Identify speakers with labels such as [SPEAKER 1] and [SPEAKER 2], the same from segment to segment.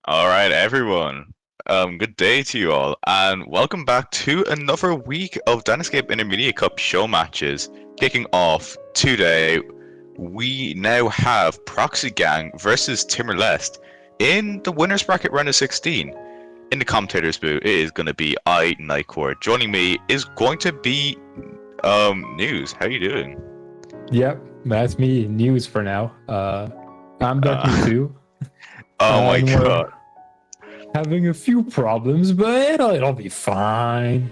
[SPEAKER 1] All right, everyone. Good day to you all, and welcome back to another week of Dynascape Intermediate Cup show matches. Kicking off today, we now have Proxy Gang versus Timor-Leste in the winners bracket round of 16. In the commentators booth, it is going to be Nightcore. Joining me is going to be News. How you doing?
[SPEAKER 2] Yep, that's me. News for now. I'm Dark Me
[SPEAKER 1] Uh,
[SPEAKER 2] too,
[SPEAKER 1] oh my
[SPEAKER 2] and we're
[SPEAKER 1] God.
[SPEAKER 2] having a few problems, but it'll be fine.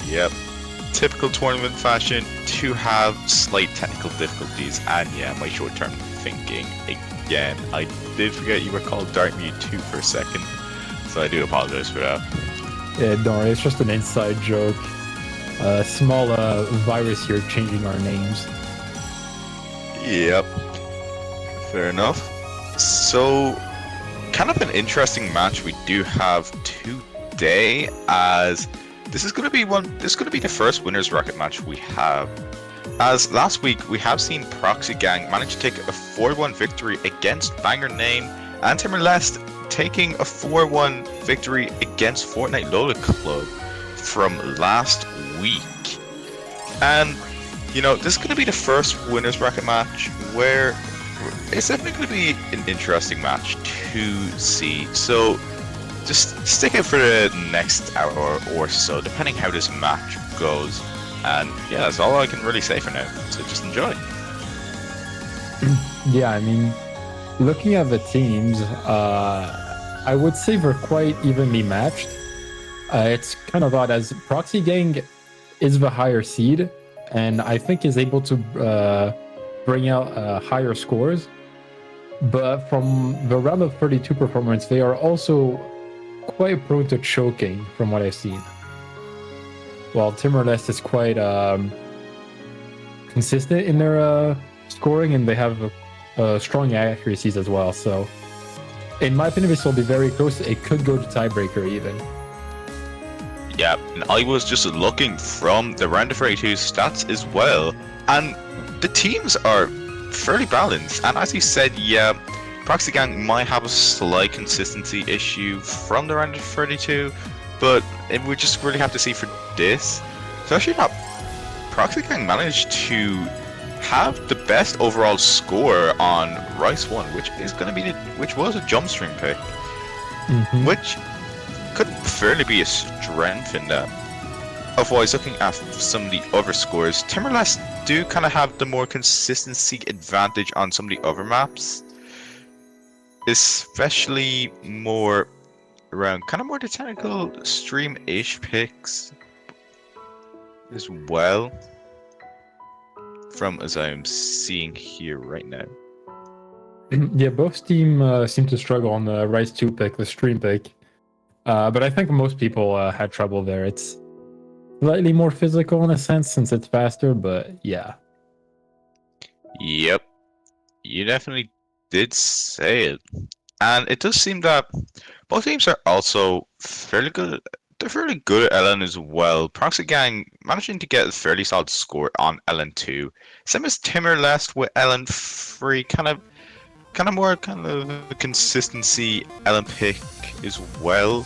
[SPEAKER 1] Yep. Typical tournament fashion to have slight technical difficulties, and yeah, my short-term thinking again. I did forget you were called Dark Mute 2 for a second, so I do apologize for that.
[SPEAKER 2] Yeah, don't worry, it's just an inside joke. A small virus here changing our names.
[SPEAKER 1] Yep, fair enough. So, kind of an interesting match we do have today, as this is going to be the first winners bracket match we have. As last week we have seen Proxy Gang manage to take a 4-1 victory against Banger Name, and Timor-Leste taking a 4-1 victory against Fortnite Lola Club from last week. And you know, this is going to be the first winners bracket match where it's definitely going to be an interesting match to see. So just stick it for the next hour or so, depending how this match goes. And yeah, that's all I can really say for now. So just enjoy.
[SPEAKER 2] Yeah, I mean, looking at the teams, I would say they're quite evenly matched. It's kind of odd as Proxy Gang is the higher seed, and I think is able to bring out higher scores. But from the round of 32 performance, they are also quite prone to choking, from what I've seen. While Timor-Leste is quite consistent in their scoring, and they have strong accuracies as well. So, in my opinion, this will be very close. It could go to tiebreaker even.
[SPEAKER 1] Yeah, and I was just looking from the round of 32 stats as well, and the teams are fairly balanced. And as you said, yeah, Proxy Gang might have a slight consistency issue from the round of 32, but we just really have to see for this. So actually, not Proxy Gang managed to have the best overall score on Ro16, which was a jump stream pick, which could fairly be a strength in that. Otherwise, looking at some of the other scores, Timor-Leste do kind of have the more consistency advantage on some of the other maps, especially more around kind of more the technical stream-ish picks as well, from as I'm seeing here right now.
[SPEAKER 2] Yeah, both teams seem to struggle on the Rise 2 pick, the stream pick. But I think most people had trouble there. It's slightly more physical in a sense since it's faster, but yeah.
[SPEAKER 1] Yep, you definitely did say it. And it does seem that both teams are also fairly good. They're fairly good at LN as well. Proxy Gang managing to get a fairly solid score on LN2. Same as Timor-Leste with LN3, kind of a consistency LN pick as well.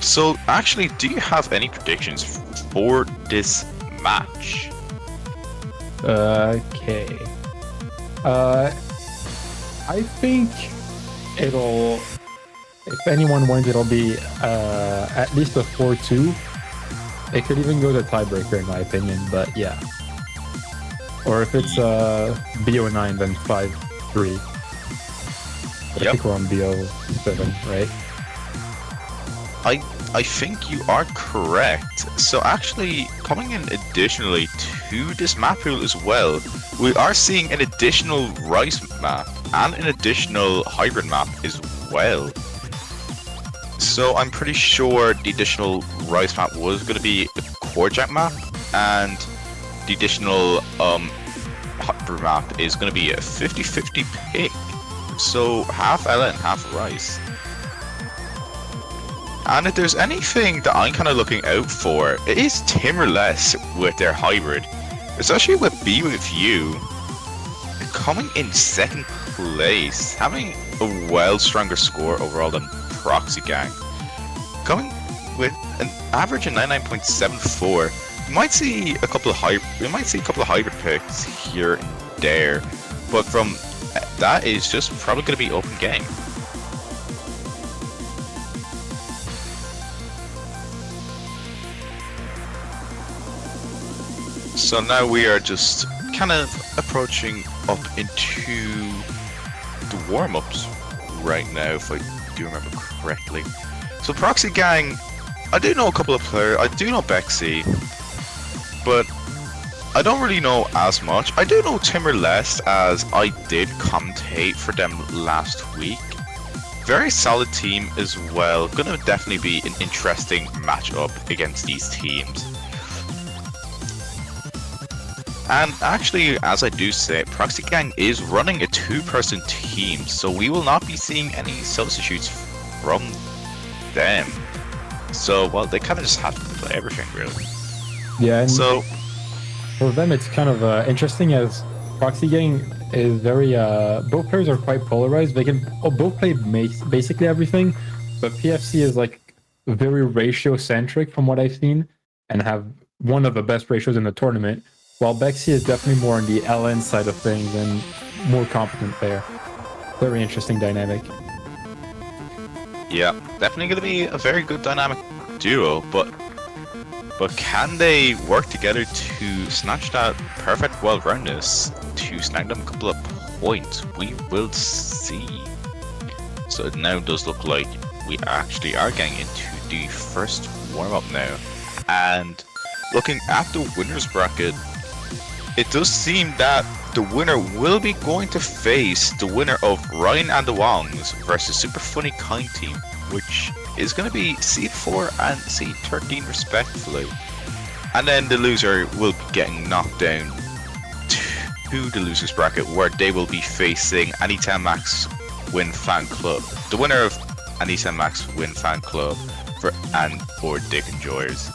[SPEAKER 1] So actually, do you have any predictions for this match?
[SPEAKER 2] Okay. I think it'll. If anyone wins, it'll be at least a 4-2. It could even go to tiebreaker, in my opinion. But yeah. Or if it's BO9, then 5-3. But I think we're on BO7, right?
[SPEAKER 1] I think you are correct. So actually, coming in additionally to this map pool as well, we are seeing an additional Rice map and an additional hybrid map as well. So I'm pretty sure the additional Rice map was going to be a core jack map, and the additional hybrid map is going to be a 50-50 pick. So half Ella and half Rice. And if there's anything that I'm kind of looking out for, it is Timor-Leste with their hybrid, especially with Be With You coming in second place, having a well stronger score overall than Proxy Gang. Coming with an average of 99.74. We might see a couple of hybrid picks here and there, but from that is just probably going to be open game. So now we are just kind of approaching up into the warm-ups right now, if I do remember correctly. So Proxy Gang, I do know a couple of players. I do know Bexy, but I don't really know as much. I do know Timor-Leste, as I did commentate for them last week. Very solid team as well. Gonna definitely be an interesting matchup against these teams. And actually, as I do say, Proxy Gang is running a 2-person team, so we will not be seeing any substitutes from them. So, well, they kind of just have to play everything, really.
[SPEAKER 2] Yeah, and
[SPEAKER 1] so
[SPEAKER 2] for them, it's kind of interesting, as Proxy Gang is very... both players are quite polarized. They can both play basically everything, but PFC is like very ratio-centric from what I've seen, and have one of the best ratios in the tournament, while Bexy is definitely more on the LN side of things and more competent there. Very interesting dynamic.
[SPEAKER 1] yeah, definitely going to be a very good dynamic duo, but can they work together to snatch that perfect well-roundedness, to snag them a couple of points? We will see. So it now does look like we actually are getting into the first warm-up now, and looking at the winners bracket, it does seem that the winner will be going to face the winner of Ryan and the Wongs versus Super Funny Kind Team, which is going to be Seed 4 and Seed 13 respectively. And then the loser will be getting knocked down to the losers bracket, where they will be facing Anytime Max Win Fan Club. The winner of Anytime Max Win Fan Club or Dick Enjoyers.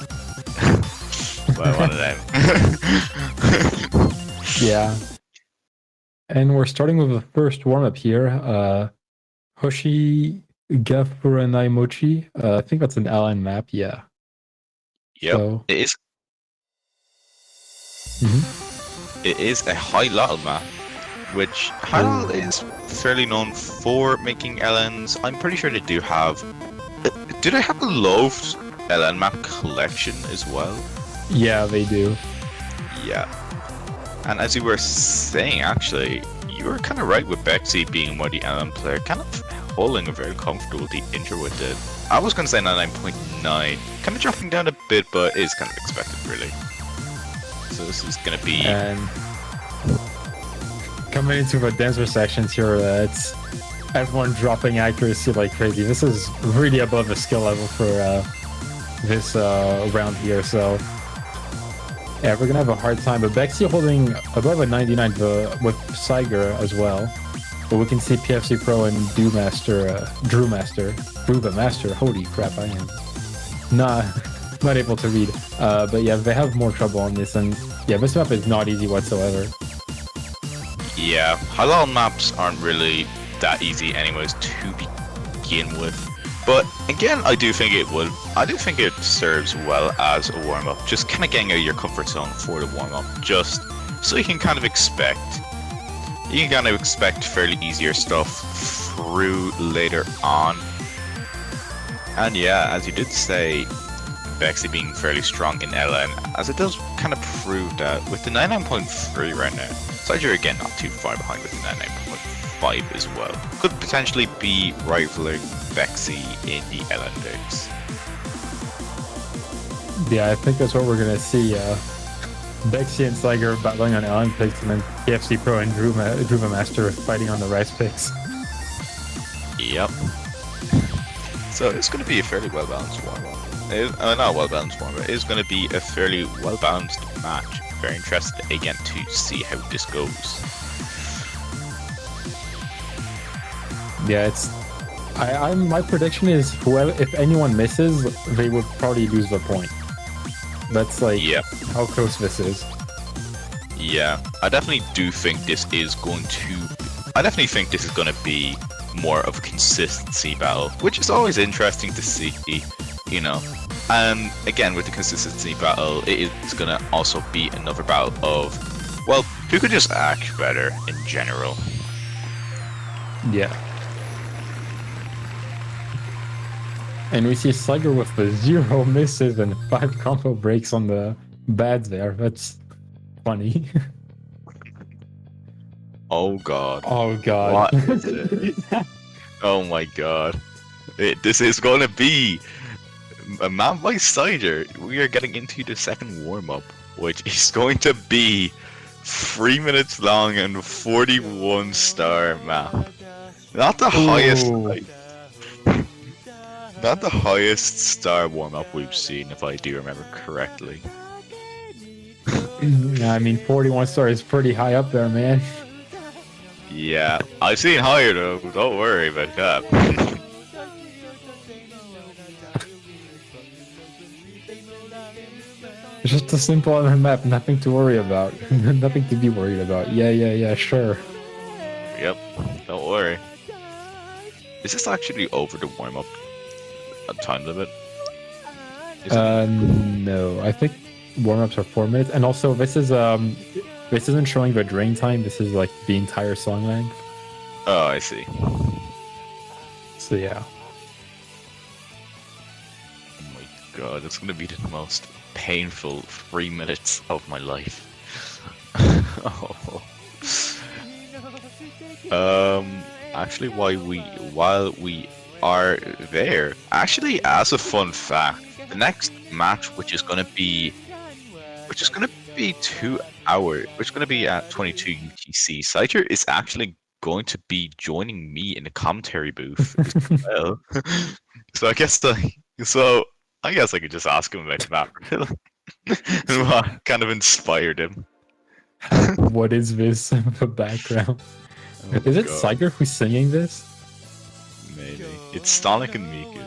[SPEAKER 1] Well, one of them.
[SPEAKER 2] Yeah. And we're starting with the first warm-up here. Hoshi Gafuranai Mochi. I think that's an LN map, yeah.
[SPEAKER 1] Yep, so... it is. It is a High Lottle map, which High Lottle is fairly known for making LNs. I'm pretty sure they do have... Do they have a Loved LN map collection as well?
[SPEAKER 2] Yeah, they do.
[SPEAKER 1] Yeah. And as you were saying, actually, you were kind of right with Bexy being more the LN player, kind of holding a very comfortable the intro with it. I was going to say 99.9, kind of dropping down a bit, but it's kind of expected, really. So this is going to be...
[SPEAKER 2] And coming into the denser sections here, it's everyone dropping accuracy like crazy. This is really above the skill level for this round here, so... Yeah, we're gonna have a hard time, but Bexy holding above a 99 with Saiger as well. But we can see PFC Pro and Druva Master. Holy crap, I am not able to read. But yeah, they have more trouble on this, and yeah, this map is not easy whatsoever.
[SPEAKER 1] Yeah, Halal maps aren't really that easy anyways to begin with. But again, I do think it serves well as a warm-up. Just kind of getting out of your comfort zone for the warm-up, just so you can kind of expect fairly easier stuff through later on. And yeah, as you did say, Bexy being fairly strong in LN, as it does kind of prove that with the 99.3 right now, Saiger again not too far behind with the 99.5 as well. Could potentially be rivaling Bexy in the LN days.
[SPEAKER 2] Yeah, I think that's what we're gonna see. Bexy and Saiger battling on LN picks, and then PFC Pro and Druva Master fighting on the Rice picks.
[SPEAKER 1] Yep. So it's going to be a fairly well-balanced warm-up. Not well-balanced warm-up. It is going to be a fairly well-balanced match. Very interested again to see how this goes.
[SPEAKER 2] Yeah, my prediction is if anyone misses, they would probably lose the point. That's like how close this is.
[SPEAKER 1] Yeah, I definitely do think this is going to. I definitely think this is going to be more of a consistency battle, which is always interesting to see, you know. And again, with the consistency battle, it is gonna also be another battle of, well, who could just act better in general.
[SPEAKER 2] Yeah. And we see Slugger with the 0 misses and 5 combo breaks on the bads there. That's funny.
[SPEAKER 1] Oh god.
[SPEAKER 2] Oh god.
[SPEAKER 1] What is it? Oh my god. This is gonna be a map by Cider. We are getting into the second warm-up, which is going to be 3 minutes long and 41 star map. Not the highest, not the highest star warm-up we've seen, if I do remember correctly.
[SPEAKER 2] I mean, 41 star is pretty high up there, man.
[SPEAKER 1] Yeah, I've seen higher though. Don't worry about that.
[SPEAKER 2] It's just a simple other map, nothing to worry about. Nothing to be worried about. Yeah, sure.
[SPEAKER 1] Yep, don't worry. Is this actually over the warm-up time limit?
[SPEAKER 2] No. I think warm-ups are 4 minutes. And also this isn't showing the drain time, this is like the entire song length.
[SPEAKER 1] Oh, I see.
[SPEAKER 2] So yeah.
[SPEAKER 1] Oh my god, it's gonna be the most painful 3 minutes of my life. Oh. Actually, while we are there, actually, as a fun fact, the next match, which is gonna be 2 hours, which is gonna be at 22 UTC, Cider is actually going to be joining me in the commentary booth as well. So I guess I could just ask him about that. What kind of inspired him?
[SPEAKER 2] What is this? The background.
[SPEAKER 1] Oh,
[SPEAKER 2] is it
[SPEAKER 1] God.
[SPEAKER 2] Cider who's singing this?
[SPEAKER 1] Maybe. It's Stonic and Miku.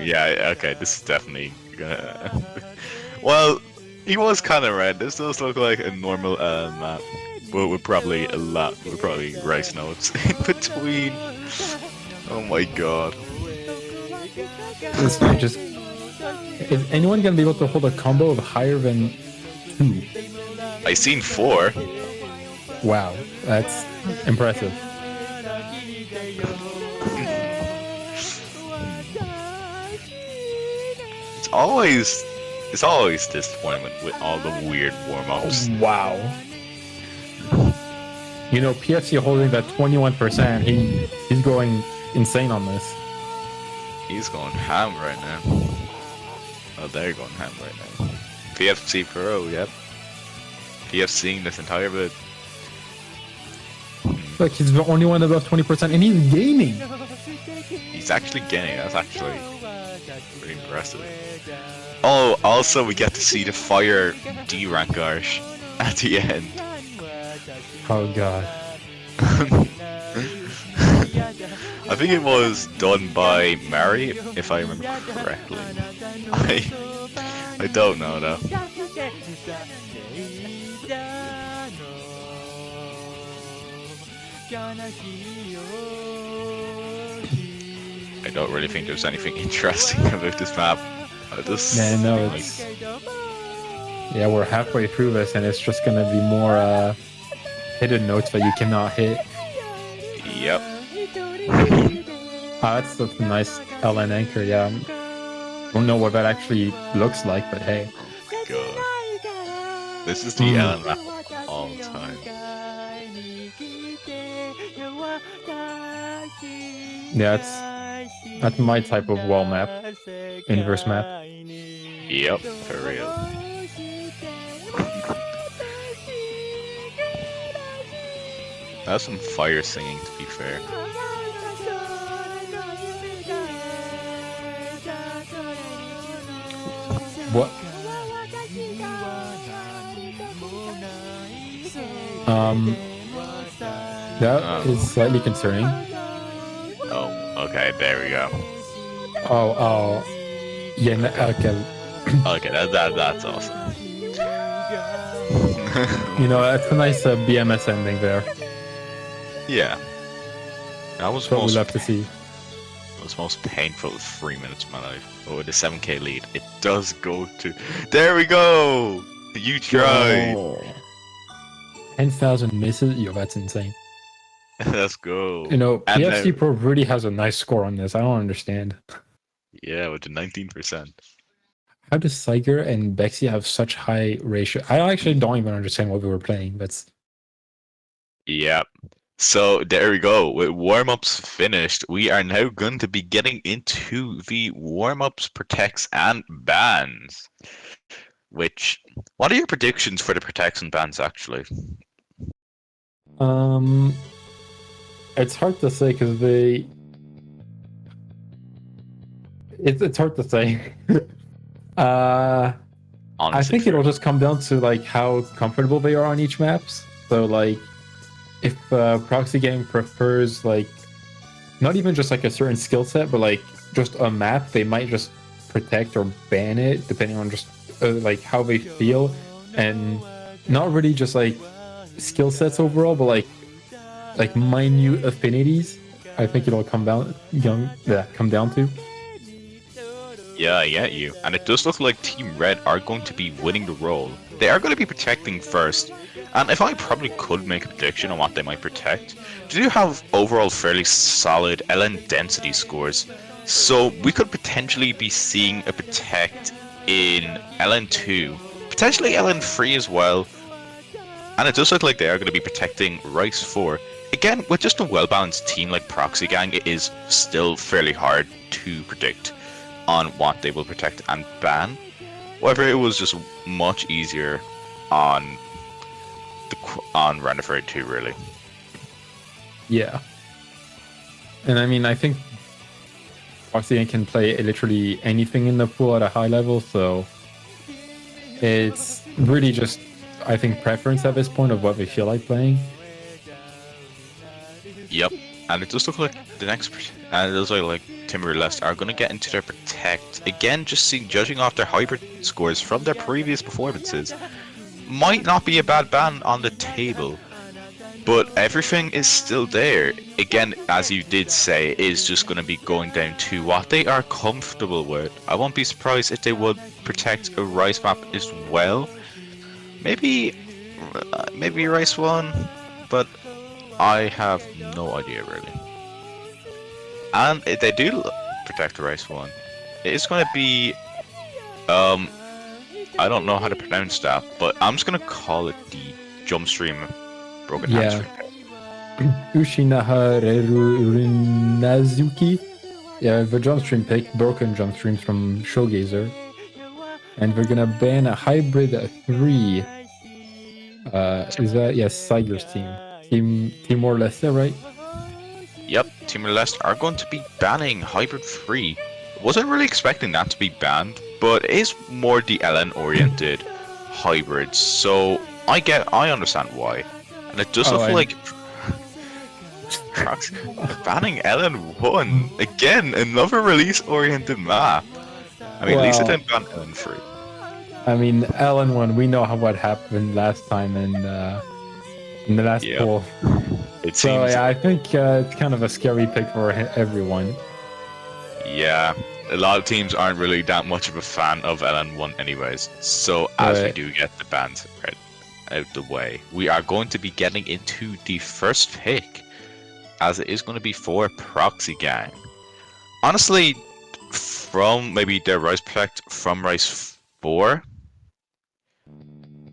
[SPEAKER 1] Yeah, okay, this is definitely gonna... Well, he was kind of right. This does look like a normal map, but with probably rice notes in between. Oh my god.
[SPEAKER 2] This guy just... Is anyone gonna be able to hold a combo of higher than 2?
[SPEAKER 1] I seen 4.
[SPEAKER 2] Wow, that's impressive.
[SPEAKER 1] It's always disappointment with all the weird warm-ups.
[SPEAKER 2] Wow. You know, PFC holding that 21%, he's going insane on this.
[SPEAKER 1] He's going ham right now. Oh, they're going ham right now. PFC Pro, yep. PFCing this entire bit.
[SPEAKER 2] Look, he's the only one above 20%, and he's gaining.
[SPEAKER 1] He's actually gaining. That's actually pretty impressive. Oh, also we get to see the fire D rank Arsh at the end.
[SPEAKER 2] Oh god.
[SPEAKER 1] I think it was done by Mary, if I remember correctly. I don't know though. I don't really think there's anything interesting about this map.
[SPEAKER 2] Yeah, no, it's... Yeah, we're halfway through this, and it's just gonna be more hidden notes that you cannot hit.
[SPEAKER 1] Yep.
[SPEAKER 2] That's a nice LN anchor, yeah. Don't know what that actually looks like, but hey.
[SPEAKER 1] God. This is the LN map of all time.
[SPEAKER 2] Yeah, that's my type of wall map. Inverse map.
[SPEAKER 1] Yep, for real. That's some fire singing, to be fair.
[SPEAKER 2] What? That is slightly concerning.
[SPEAKER 1] Oh, okay, there we go.
[SPEAKER 2] Oh. Yeah, okay.
[SPEAKER 1] Okay, that's awesome.
[SPEAKER 2] You know, that's a nice BMS ending there.
[SPEAKER 1] Yeah. That was
[SPEAKER 2] That's what we
[SPEAKER 1] most
[SPEAKER 2] love to see.
[SPEAKER 1] It was most painful 3 minutes of my life. But with a 7k lead, it does go to. There we go! You tried!
[SPEAKER 2] Oh. 10,000 misses? Yo, that's insane.
[SPEAKER 1] Let's go.
[SPEAKER 2] You know,
[SPEAKER 1] And
[SPEAKER 2] PFC Pro really has a nice score on this. I don't understand.
[SPEAKER 1] yeah, with the 19%.
[SPEAKER 2] How does Siger and Bexy have such high ratio? I actually don't even understand what we were playing. That's
[SPEAKER 1] Yep. So there we go. With warm-ups finished, we are now going to be getting into the warm-ups, protects, and bans. What are your predictions for the protects and bans actually?
[SPEAKER 2] it's hard to say because it's hard to say.
[SPEAKER 1] Honestly,
[SPEAKER 2] I think it'll just come down to like how comfortable they are on each maps. So like, if Proxy Gang prefers like not even just like a certain skill set, but like just a map, they might just protect or ban it depending on just like how they feel, and not really just like skill sets overall, but like minute affinities. I think it'll come down to.
[SPEAKER 1] Yeah, I get you. And it does look like Team Red are going to be winning the role. They are going to be protecting first. And if I probably could make a prediction on what they might protect, they do have overall fairly solid LN density scores. So we could potentially be seeing a protect in LN2, potentially LN3 as well. And it does look like they are going to be protecting Rice 4. Again, with just a well-balanced team like Proxy Gang, it is still fairly hard to predict on what they will protect and ban. However, it was just much easier on Round of 32, really.
[SPEAKER 2] Yeah. And I mean, I think Proxy can play literally anything in the pool at a high level, so it's really just, I think, preference at this point of what they feel like playing.
[SPEAKER 1] Yep, and it does look like the next, and it looks like Timor-Leste are going to get into their protect again. Judging off their hybrid scores from their previous performances, might not be a bad ban on the table, but everything is still there. Again, as you did say, is just going to be going down to what they are comfortable with. I won't be surprised if they would protect a Rice map as well. Maybe Rice 1, but I have no idea really. And if they do protect the Rice 1, it's going to be I don't know how to pronounce that, but I'm just gonna call it the jump stream broken hamstring.
[SPEAKER 2] Ushinaha Rerunazuki. Yeah, the jump stream pick, broken jump streams from Showgazer. And we're gonna ban a hybrid 3. Is that, yes, Siger's team. Timor-Leste, right?
[SPEAKER 1] Yep, Timor-Leste are going to be banning hybrid 3. Wasn't really expecting that to be banned, but it is more the LN oriented hybrids, so I understand why. And it does look like banning LN1 again, another release oriented map. I mean, at least it didn't ban LN3.
[SPEAKER 2] I mean, LN1, we know what happened last time in the last poll.
[SPEAKER 1] It
[SPEAKER 2] so
[SPEAKER 1] seems,
[SPEAKER 2] yeah, I think it's kind of a scary pick for everyone.
[SPEAKER 1] Yeah, a lot of teams aren't really that much of a fan of LN1 anyways. So as we do get the bans right out the way, we are going to be getting into the first pick, as it is going to be for Proxy Gang. Honestly, from maybe their Rice Protect from Rice 4,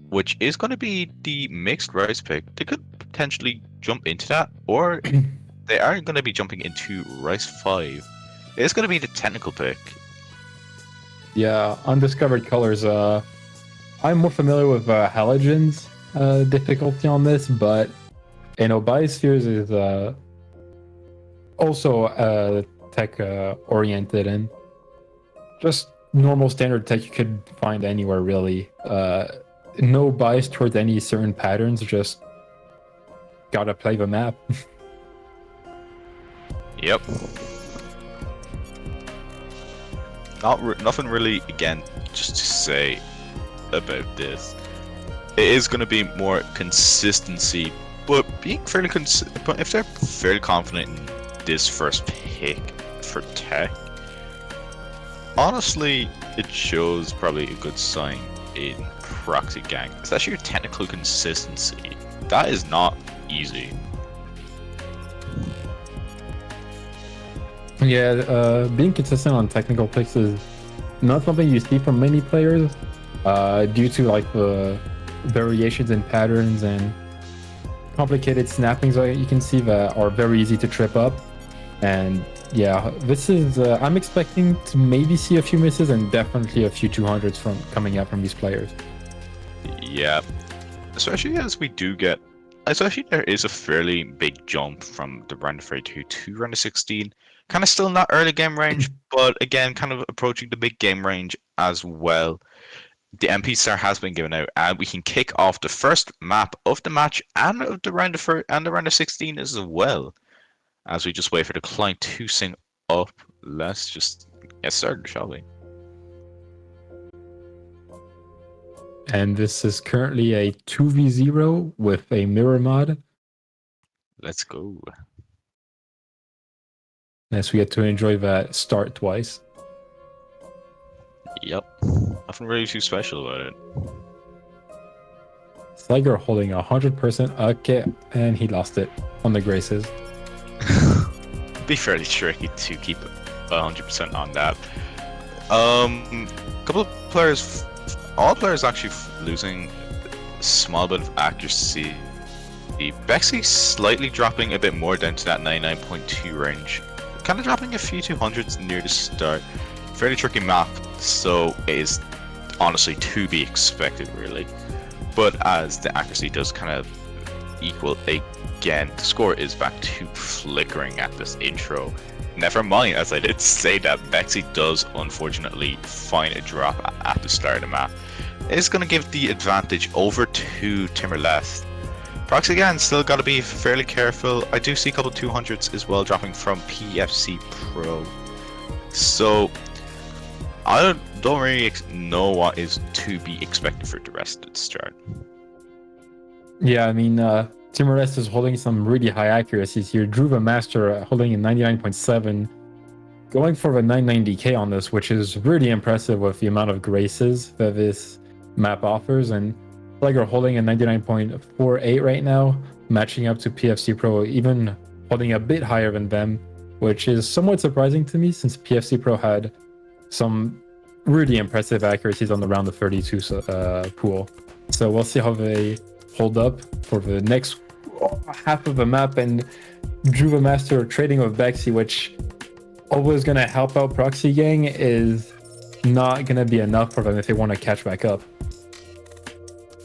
[SPEAKER 1] which is going to be the mixed Rice pick, they could potentially jump into that, or they are going to be jumping into Rice 5. It's going to be the technical pick.
[SPEAKER 2] Yeah, undiscovered colors. I'm more familiar with Halogen's difficulty on this, but Biospheres is also tech oriented and just normal standard tech you could find anywhere really. No bias towards any certain patterns, just gotta play the map.
[SPEAKER 1] Yep. Nothing really, again, just to say about this. It is going to be more consistency, but being fairly but if they're fairly confident in this first pick for tech, honestly, it shows probably a good sign in Proxy Gang, especially your technical consistency. That is not easy.
[SPEAKER 2] Yeah, being consistent on technical picks is not something you see from many players, due to like the variations in patterns and complicated snappings that you can see that are very easy to trip up. And yeah, this is I'm expecting to maybe see a few misses and definitely a few 200s from coming out from these players.
[SPEAKER 1] Yeah, especially as we do get, especially there is a fairly big jump from the round of 32 to round of 16. Kind of still not early game range, but again, kind of approaching the big game range as well. The MP star has been given out, and we can kick off the first map of the match and of the round of and the round of 16 as well. As we just wait for the client to sync up, let's just get started, shall we?
[SPEAKER 2] And this is currently a 2v0 with a mirror mod.
[SPEAKER 1] Let's go.
[SPEAKER 2] Yes, we get to enjoy that start twice.
[SPEAKER 1] Yep, nothing really too special about it.
[SPEAKER 2] Sliger holding 100%. Okay, and he lost it on the Graces.
[SPEAKER 1] Be fairly tricky to keep 100% on that. Couple of players, all players actually losing a small bit of accuracy. Bexy slightly dropping a bit more down to that 99.2 range. Kind of dropping a few 200s near the start. Fairly tricky map, so it is honestly to be expected, really. But as the accuracy does kind of equal again, the score is back to flickering at this intro. Never mind, as I did say that Bexy does unfortunately find a drop at the start of the map. It's going to give the advantage over to Timor-Leste. Proxy again, still got to be fairly careful. I do see a couple 200s as well dropping from PFC Pro. So I don't really know what is to be expected for the rest of the start.
[SPEAKER 2] Yeah, I mean, Timor-Leste is holding some really high accuracies here. Druva Master holding a 99.7, going for a 990k on this, which is really impressive with the amount of graces that this map offers. And Flegger holding a 99.48 right now, matching up to PFC Pro, even holding a bit higher than them, which is somewhat surprising to me since PFC Pro had some really impressive accuracies on the round of 32 pool. So we'll see how they hold up for the next half of the map. And Druva Master trading with Bexy, which always going to help out Proxy Gang, is not going to be enough for them if they want to catch back up.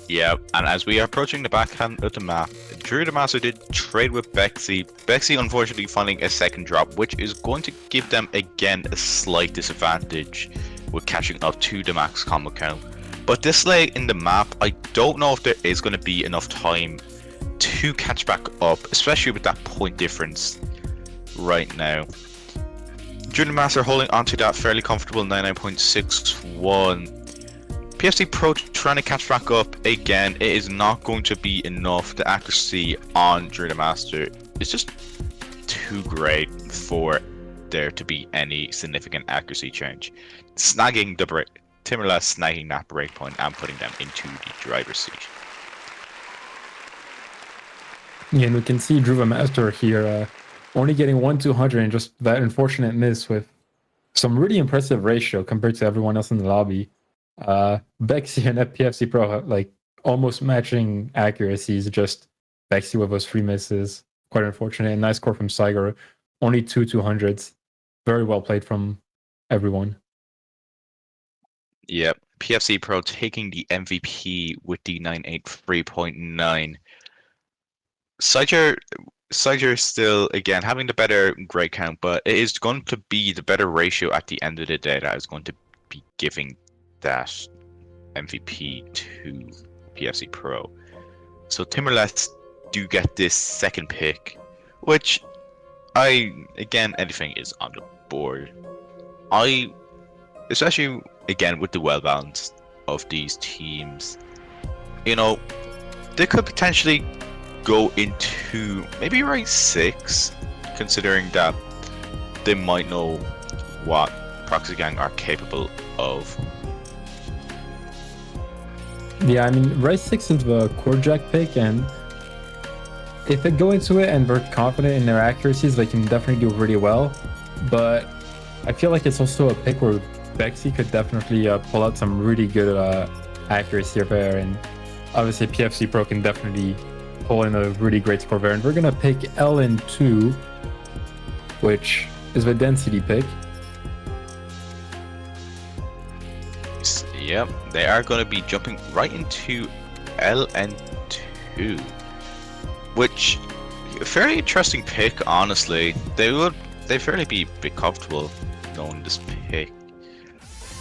[SPEAKER 1] Yeah, and as we are approaching the backhand of the map, Druva Master did trade with Bexy. Bexy unfortunately finding a second drop, which is going to give them again a slight disadvantage with catching up to the max combo count. But this late in the map, I don't know if there is going to be enough time to catch back up, especially with that point difference right now. Druva Master holding onto that fairly comfortable 99.61. PFC Pro trying to catch back up again. It is not going to be enough. The accuracy on Druva Master is just too great for there to be any significant accuracy change. Snagging the break, Timor-Leste snagging that breakpoint and putting them into the driver's seat.
[SPEAKER 2] Yeah, and we can see Druva Master here only getting 1/200 and just that unfortunate miss with some really impressive ratio compared to everyone else in the lobby. Bexy and PFC Pro like almost matching accuracies, just Bexy with those 3 misses. Quite unfortunate. And nice score from Saiger. Only 2 200s. Very well played from everyone.
[SPEAKER 1] Yep, PFC Pro taking the MVP with the 983.9. Saiger still, again, having the better grade count, but it is going to be the better ratio at the end of the day that is going to be giving that MVP to PFC Pro. So Timor-Leste do get this second pick, which again, anything is on the board. Especially, again, with the well balance of these teams, you know, they could potentially go into maybe rank 6, considering that they might know what Proxy Gang are capable of.
[SPEAKER 2] Yeah, I mean, Ro16 is the core jack pick, and if they go into it and they're confident in their accuracies, they can definitely do really well. But I feel like it's also a pick where Bexy could definitely pull out some really good accuracy there, and obviously PFC Pro can definitely pull in a really great score there. And we're gonna pick LN2, which is the density pick.
[SPEAKER 1] Yep, they are going to be jumping right into LN2, which a very interesting pick. Honestly, they fairly be a bit comfortable knowing this pick.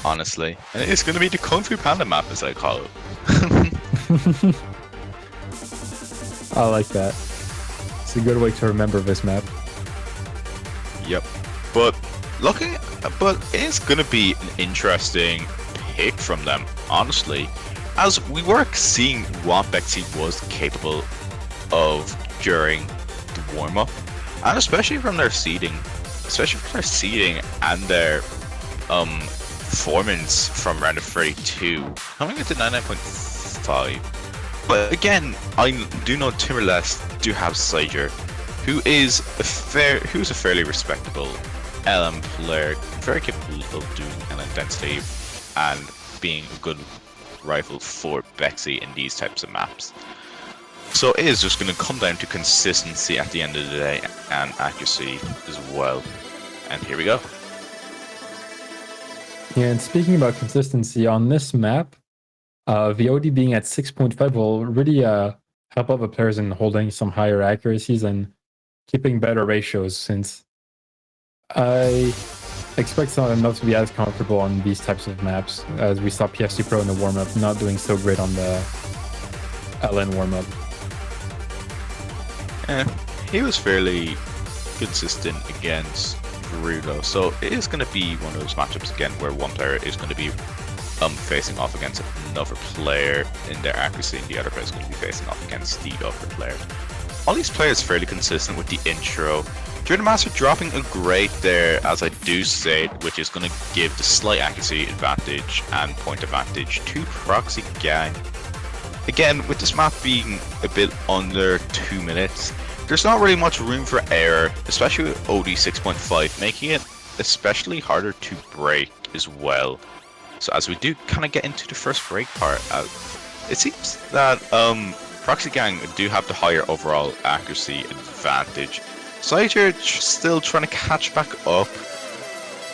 [SPEAKER 1] Honestly, and it's going to be the Kung Fu Panda map, as I call it.
[SPEAKER 2] I like that. It's a good way to remember this map.
[SPEAKER 1] Yep, but it's going to be an interesting pick from them, honestly, as we were seeing what Bexy was capable of during the warm-up, and especially from their seeding and their performance from round of 32, coming into 99.5. But again, I do know Timor-Leste do have Siger, who's a fairly respectable LM player, very capable of doing an density and being a good rival for Bexy in these types of maps. So it is just going to come down to consistency at the end of the day, and accuracy as well. And here we go.
[SPEAKER 2] Yeah, and speaking about consistency on this map, the OD being at 6.5 will really help out the players in holding some higher accuracies and keeping better ratios, since I expect someone not to be as comfortable on these types of maps, as we saw PFC Pro in the warm-up not doing so great on the LN warm-up.
[SPEAKER 1] He was fairly consistent against Rudo, so it is going to be one of those matchups again where one player is going to be facing off against another player in their accuracy, and the other player is going to be facing off against the other player. All these players fairly consistent with the intro. Master dropping a great there, as I do say, which is going to give the slight accuracy advantage and point advantage to Proxy Gang. Again, with this map being a bit under 2 minutes, there's not really much room for error, especially with OD 6.5, making it especially harder to break as well. So as we do kind of get into the first break part, it seems that Proxy Gang do have the higher overall accuracy advantage. Siger still trying to catch back up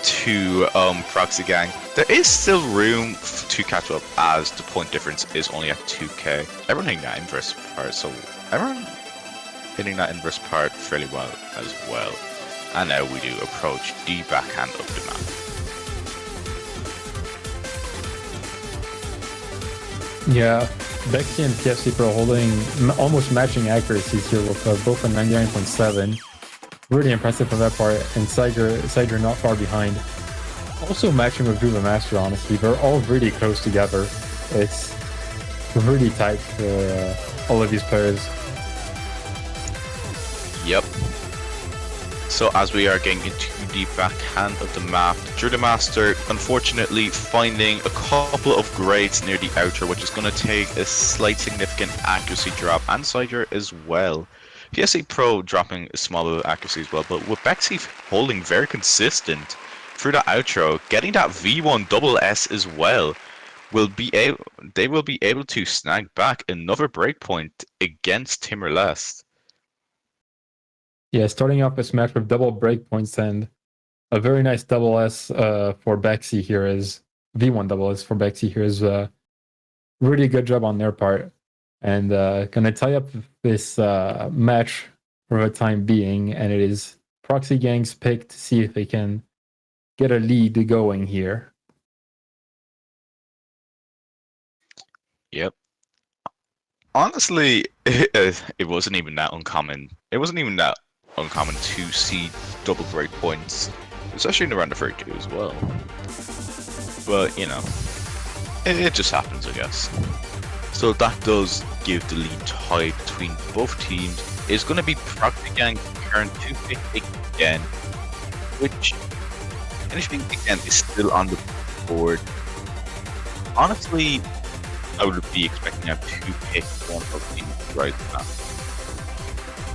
[SPEAKER 1] to Proxy Gang. There is still room to catch up, as the point difference is only at 2k. Everyone hitting that inverse part, so everyone hitting that inverse part fairly well as well. And now we do approach the backhand of the map.
[SPEAKER 2] Yeah, Bexy and PFC Pro holding almost matching accuracies here with both a 99.7. Really impressive for that part, and Siger not far behind. Also matching with Viva Master, honestly. They're all really close together. It's really tight for all of these players.
[SPEAKER 1] Yep. So as we are getting into the backhand of the map, Master unfortunately finding a couple of grades near the outro, which is going to take a slight significant accuracy drop, and Siger as well. PSA Pro dropping a small bit of accuracy as well, but with Bexy holding very consistent through the outro, getting that V1 double S as well, they will be able to snag back another breakpoint against Timor-Leste.
[SPEAKER 2] Yeah, starting off this match with double breakpoints and a very nice double S for Bexy here is V1 double S for Bexy here is a really good job on their part. And gonna tie up this match for the time being, and it is Proxy Gang's pick to see if they can get a lead going here.
[SPEAKER 1] Yep. Honestly, it wasn't even that uncommon. It wasn't even that uncommon to see double breakpoints, especially in the round of 32 as well. But you know, it just happens, I guess. So that does give the lead tie between both teams. It's going to be Proxy Gang turn to pick again, which anything again is still on the board. Honestly, I would be expecting them to pick one of these right now.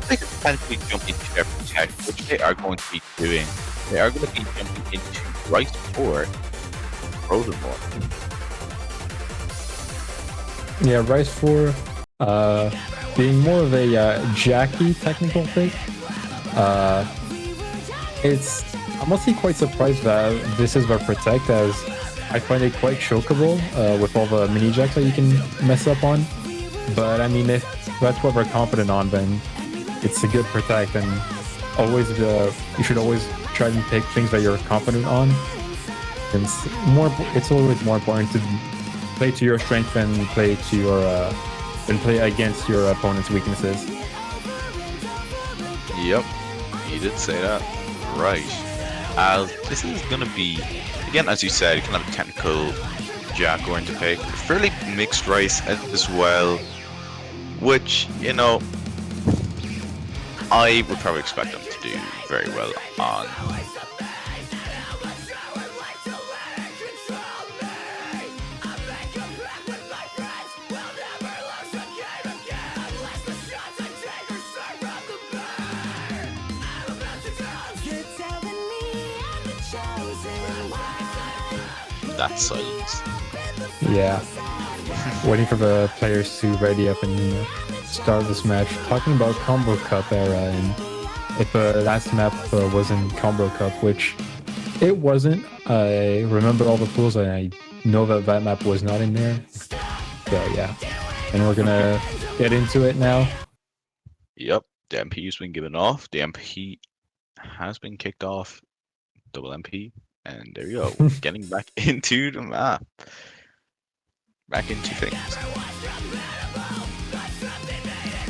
[SPEAKER 1] They could potentially jump into their protect, which they are going to be doing. They are going to be jumping into Rice 4 Frozen War.
[SPEAKER 2] Yeah, Rice 4 being more of a Jackie technical pick. I'm honestly quite surprised that this is our protect, as I find it quite chokeable with all the mini jacks that you can mess up on. But I mean, if that's what we're confident on, then it's a good protect, and always you should always try and pick things that you're confident on. It's always more important to play to your strength than play against your opponent's weaknesses.
[SPEAKER 1] Yep, you did say that right. This is gonna be, again, as you said, kind of a technical Jack going to pick. Fairly mixed Rice as well, which, you know, I would probably expect them to do very well on. That silence.
[SPEAKER 2] Yeah. Waiting for the players to ready up and start this match. Talking about Combo Cup era, and if the last map wasn't Combo Cup, which it wasn't. I remember all the pools, and I know that map was not in there. So yeah. And we're gonna get into it now.
[SPEAKER 1] Yep, the MP's been given off. The MP has been kicked off. Double MP. And there you go, getting back into the map. Back into things.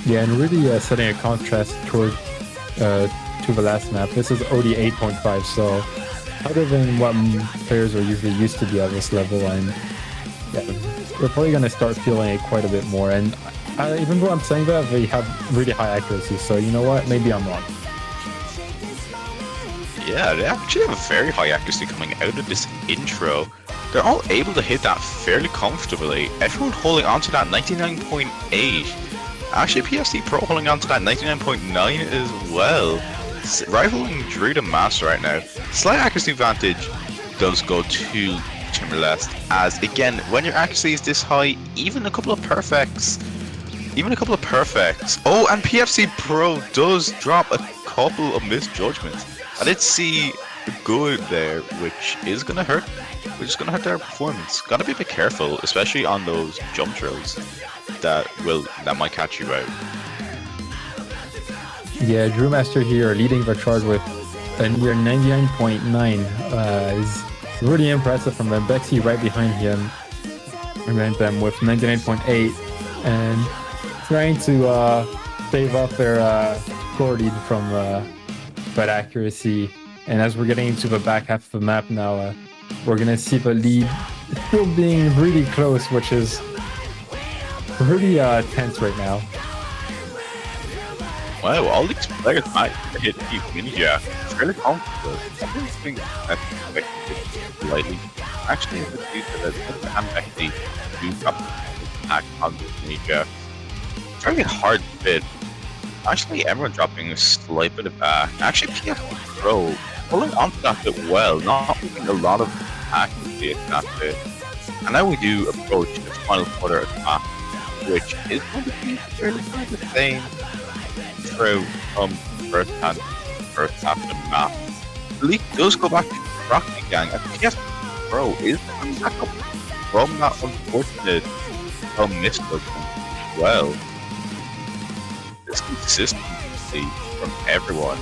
[SPEAKER 2] Yeah, and really setting a contrast toward to the last map. This is OD 8.5, so other than what players are usually used to be at this level, and yeah, we're probably going to start feeling it quite a bit more. And even though I'm saying that, they have really high accuracy, so you know what? Maybe I'm wrong.
[SPEAKER 1] Yeah, they actually have a very high accuracy coming out of this intro. They're all able to hit that fairly comfortably. Everyone holding on to that 99.8. Actually, PFC Pro holding on to that 99.9 as well. Rivaling Druid and Master right now. Slight accuracy advantage does go to Timor-Leste, as again, when your accuracy is this high, even a couple of perfects. Oh, and PFC Pro does drop a couple of misjudgments. I did see good there, which is gonna hurt. Their performance. Gotta be a bit careful, especially on those jump drills that might catch you out.
[SPEAKER 2] Yeah, Brewmaster here leading the charge with a near 99.9 is really impressive from them. Bexy right behind him, and them with 99.8, and trying to save off their score lead from that accuracy. And as we're getting into the back half of the map now, we're gonna see the lead still being really close, which is really tense right now.
[SPEAKER 1] Wow, all these players might hit these mini jacks. It's really comfortable. I think that's expected lightly. Actually, the dude that I'm actually do drop attack on this mini jack. It's very hard bit. Actually, everyone dropping a slight bit of back. Actually, PFC Pro pulling onto that bit well, not moving a lot of accuracy at that bit. And now we do approach the final quarter of the map, which is going to be fairly kind of the same through first half of the map. The league does go back to PROXY gang, and PFC Pro is coming back up from that unfortunate misjudgment as well. This consistency from everyone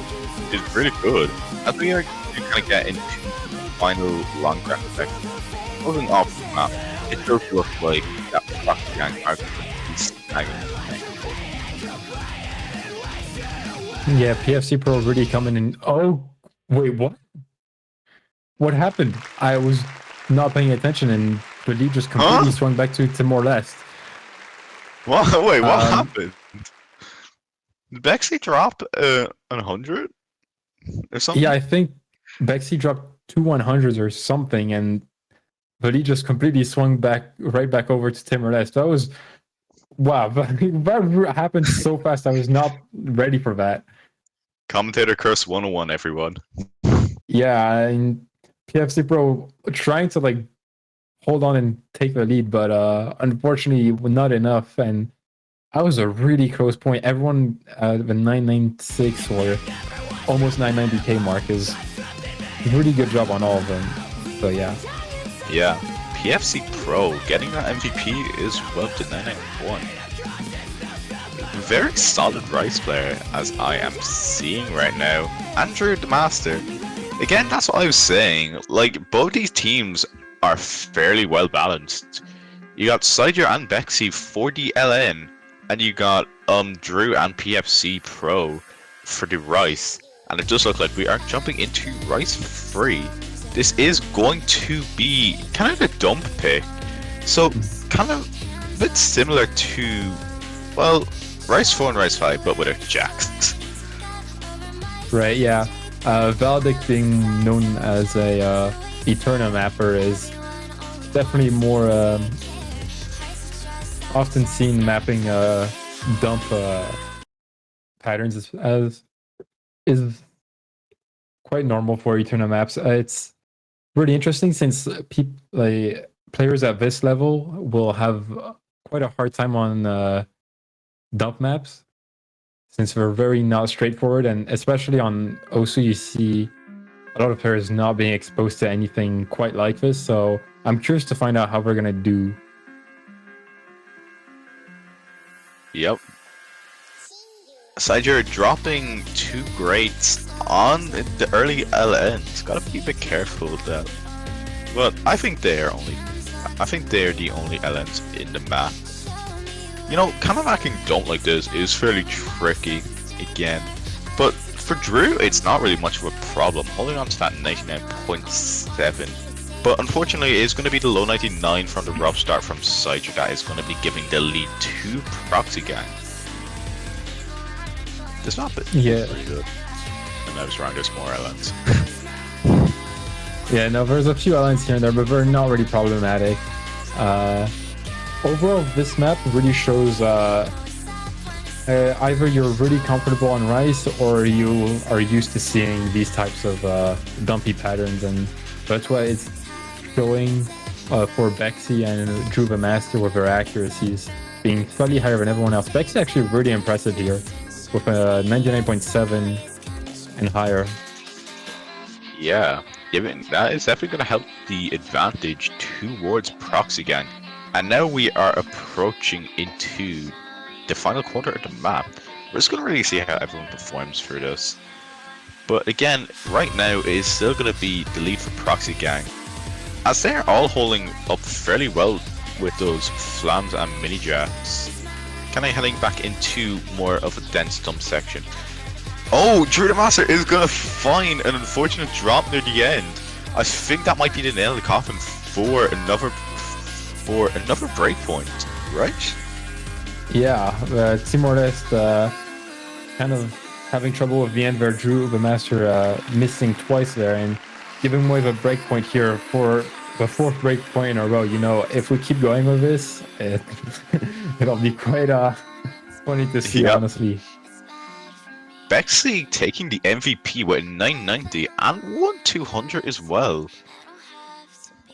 [SPEAKER 1] is really good. As we are kind of get into the final long grass section, moving off the map, it does look like that PROXY gang are going to be snagging the next one.
[SPEAKER 2] Yeah, PFC Pro really coming in. Oh, wait, what? What happened? I was not paying attention, and the lead just completely swung back to Timor-Leste.
[SPEAKER 1] What? Wait, what happened? Did Bexley drop 100 or something?
[SPEAKER 2] Yeah, I think Bexy dropped 2 100s or something, but he just completely swung back right back over to Timor-Leste. That was wow, that happened so fast. I was not ready for that.
[SPEAKER 1] Commentator curse 101, everyone.
[SPEAKER 2] Yeah, and PFC Pro trying to like hold on and take the lead, but unfortunately not enough. And that was a really close point. Everyone the 996 or almost 990k mark is really good job on all of them. So yeah.
[SPEAKER 1] Yeah, PFC Pro getting that MVP is well to 991. Very solid Rice player, as I am seeing right now. Andrew the Master. Again, that's what I was saying. Like, both these teams are fairly well balanced. You got Sider and Bexy for the LN, and you got Drew and PFC Pro for the Rice. And it does look like we are jumping into Rice 3. This is going to be kind of a dump pick. So, kind of a bit similar to, well, Rice 4 and Rice 5, but with a Jax.
[SPEAKER 2] Right, yeah. Valdic being known as a Eterna mapper is definitely more often seen mapping dump patterns as is quite normal for Eterna maps. It's really interesting since players at this level will have quite a hard time on dump maps since they're very not straightforward, and especially on OSU you see a lot of players not being exposed to anything quite like this. So I'm curious to find out how we're gonna do.
[SPEAKER 1] Yep. Sider dropping 2 greats on the early LNs. Gotta be a bit careful with that. But I think they're the only LNs in the map. You know, kind of acting dumb like this is fairly tricky again. But for Drew, it's not really much of a problem, holding on to that 99.7. But unfortunately, it's going to be the low 99 from the rough start from Sider that is going to be giving the lead to Proxy Gang. This map is pretty good. And I was wrong, there's more LNs.
[SPEAKER 2] Yeah, no, there's a few LNs here and there, but they're not really problematic. Overall, this map really shows either you're really comfortable on Rice or you are used to seeing these types of dumpy patterns, and that's why it's showing for Bexy and Drew the Master with their accuracies being slightly higher than everyone else. Bexy actually really impressive here with a 99.7 and higher.
[SPEAKER 1] Yeah, that is definitely going to help the advantage towards Proxy Gang. And now we are approaching into the final quarter of the map. We're just going to really see how everyone performs for this. But again, right now it is still going to be the lead for Proxy Gang, as they're all holding up fairly well with those flams and mini jabs. Kind of heading back into more of a dense dump section. Oh, Drew the Master is going to find an unfortunate drop near the end. I think that might be the nail in the coffin for another breakpoint, right?
[SPEAKER 2] Yeah, Timor-Leste kind of having trouble with the end there. Drew the Master missing twice there and giving away the breakpoint here for the 4th breakpoint in a row. You know, if we keep going with this, it'll be quite funny to see, honestly.
[SPEAKER 1] Bexley taking the MVP with 990 and 1200 as well.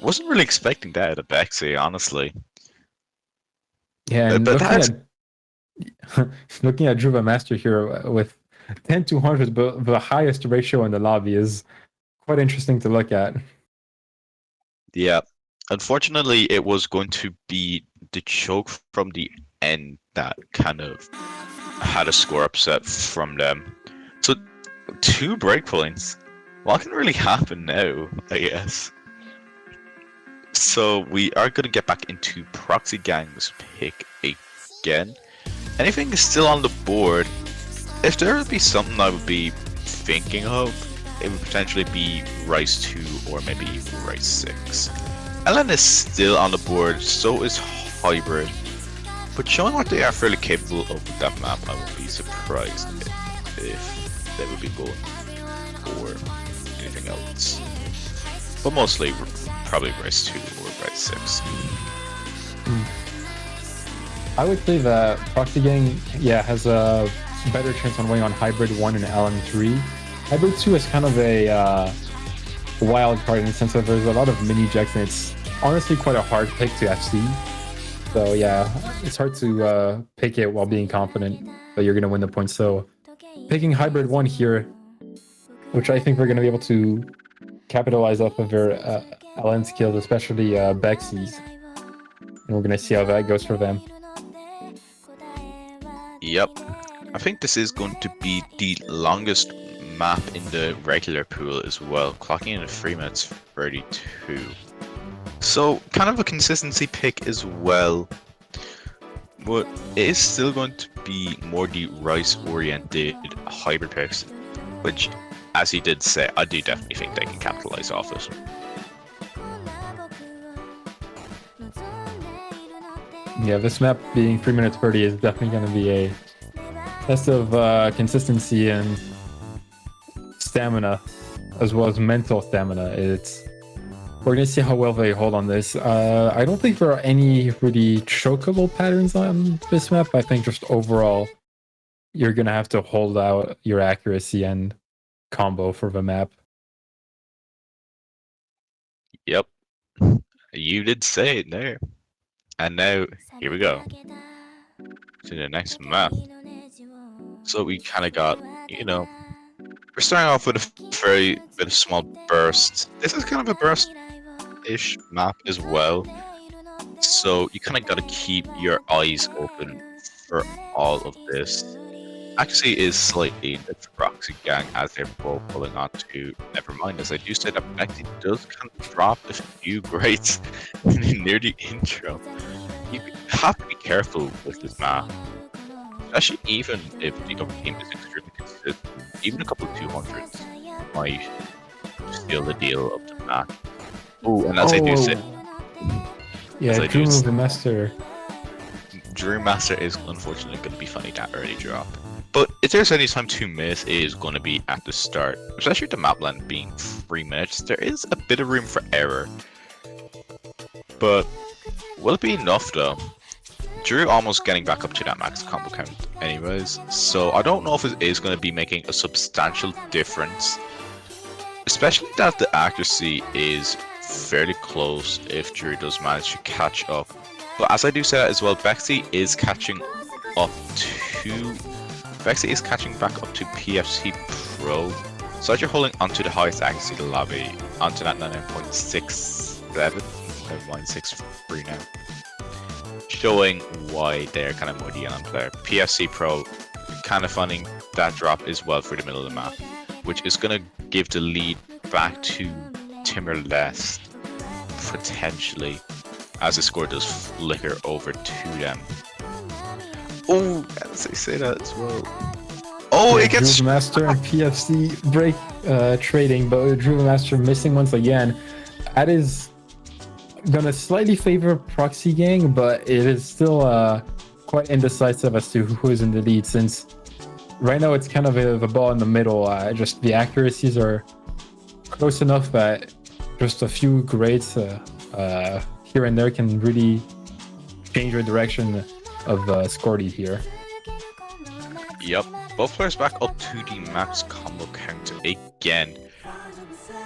[SPEAKER 1] Wasn't really expecting that out of Bexley, honestly.
[SPEAKER 2] Yeah, and looking at Drew the Master here with 10-200, but the highest ratio in the lobby is quite interesting to look at.
[SPEAKER 1] Yeah, unfortunately, it was going to be the choke from the end that kind of had a score upset from them. So 2 breakpoints. What can really happen now, I guess? So we are going to get back into Proxy Gang's pick again. Anything is still on the board. If there would be something I would be thinking of, it would potentially be Rice 2 or maybe Rice 6. LN is still on the board, so is Hybrid. But showing what they are fairly capable of with that map, I would be surprised if they would be going for anything else. But mostly, probably Race 2 or Race 6.
[SPEAKER 2] I would say that Proxy Gang, has a better chance on winning on Hybrid 1 and LM3. Hybrid 2 is kind of a wild card in the sense that there's a lot of mini jacks and it's honestly quite a hard pick to FC. So yeah, it's hard to pick it while being confident that you're going to win the points. So picking Hybrid 1 here, which I think we're going to be able to capitalize off of their LN skills, especially Bexy's. And we're going to see how that goes for them.
[SPEAKER 1] Yep. I think this is going to be the longest map in the regular pool as well, clocking in at 3 minutes 32. So kind of a consistency pick as well, but it is still going to be more the rice-oriented hybrid picks, which, as he did say, I do definitely think they can capitalize off it.
[SPEAKER 2] Yeah, this map being 3 minutes 30 is definitely going to be a test of consistency and stamina, as well as mental stamina. We're going to see how well they hold on this. I don't think there are any really chokeable patterns on this map. I think just overall, you're going to have to hold out your accuracy and combo for the map.
[SPEAKER 1] Yep. You did say it there. And now, here we go to the next map. So we kind of got, we're starting off with a very bit of small burst. This is kind of a burst-ish map as well. So you kind of got to keep your eyes open for all of this. Accuracy is slightly in the Proxy Gang as they're both pulling on to Nevermind. As I do say that Bexy does kind of drop a few grades near the intro. You have to be careful with this map, especially even if the other team is extremely consistent. Even a couple of 200s might steal the deal of the map. Oh, and as I do say,
[SPEAKER 2] Dream Master.
[SPEAKER 1] Dream Master is unfortunately going to be funny that early drop. But if there's any time to miss, it is going to be at the start. Especially the map length being 3 minutes, there is a bit of room for error. But will it be enough though? Drew almost getting back up to that max combo count anyways, so I don't know if it is going to be making a substantial difference. Especially that the accuracy is fairly close if Drew does manage to catch up. But as I do say that as well, Bexy is catching up to... Bexy is catching back up to PFC Pro. So as you're holding onto the highest accuracy in the lobby, onto that 99.67, never mind 63 now. Showing why they're kind of more the young player. PFC Pro kind of finding that drop as well through the middle of the map, which is going to give the lead back to Timor-Leste, potentially, as the score does flicker over to them. Oh, as I say that as well. Oh, it gets...
[SPEAKER 2] Drew Master and PFC break trading, but Drew Master missing once again. That is gonna slightly favor Proxy Gang, but it is still quite indecisive as to who is in the lead, since right now it's kind of a ball in the middle. Just the accuracies are close enough that just a few grades here and there can really change the direction of Scordy here.
[SPEAKER 1] Yep, both players back up to the max combo count again.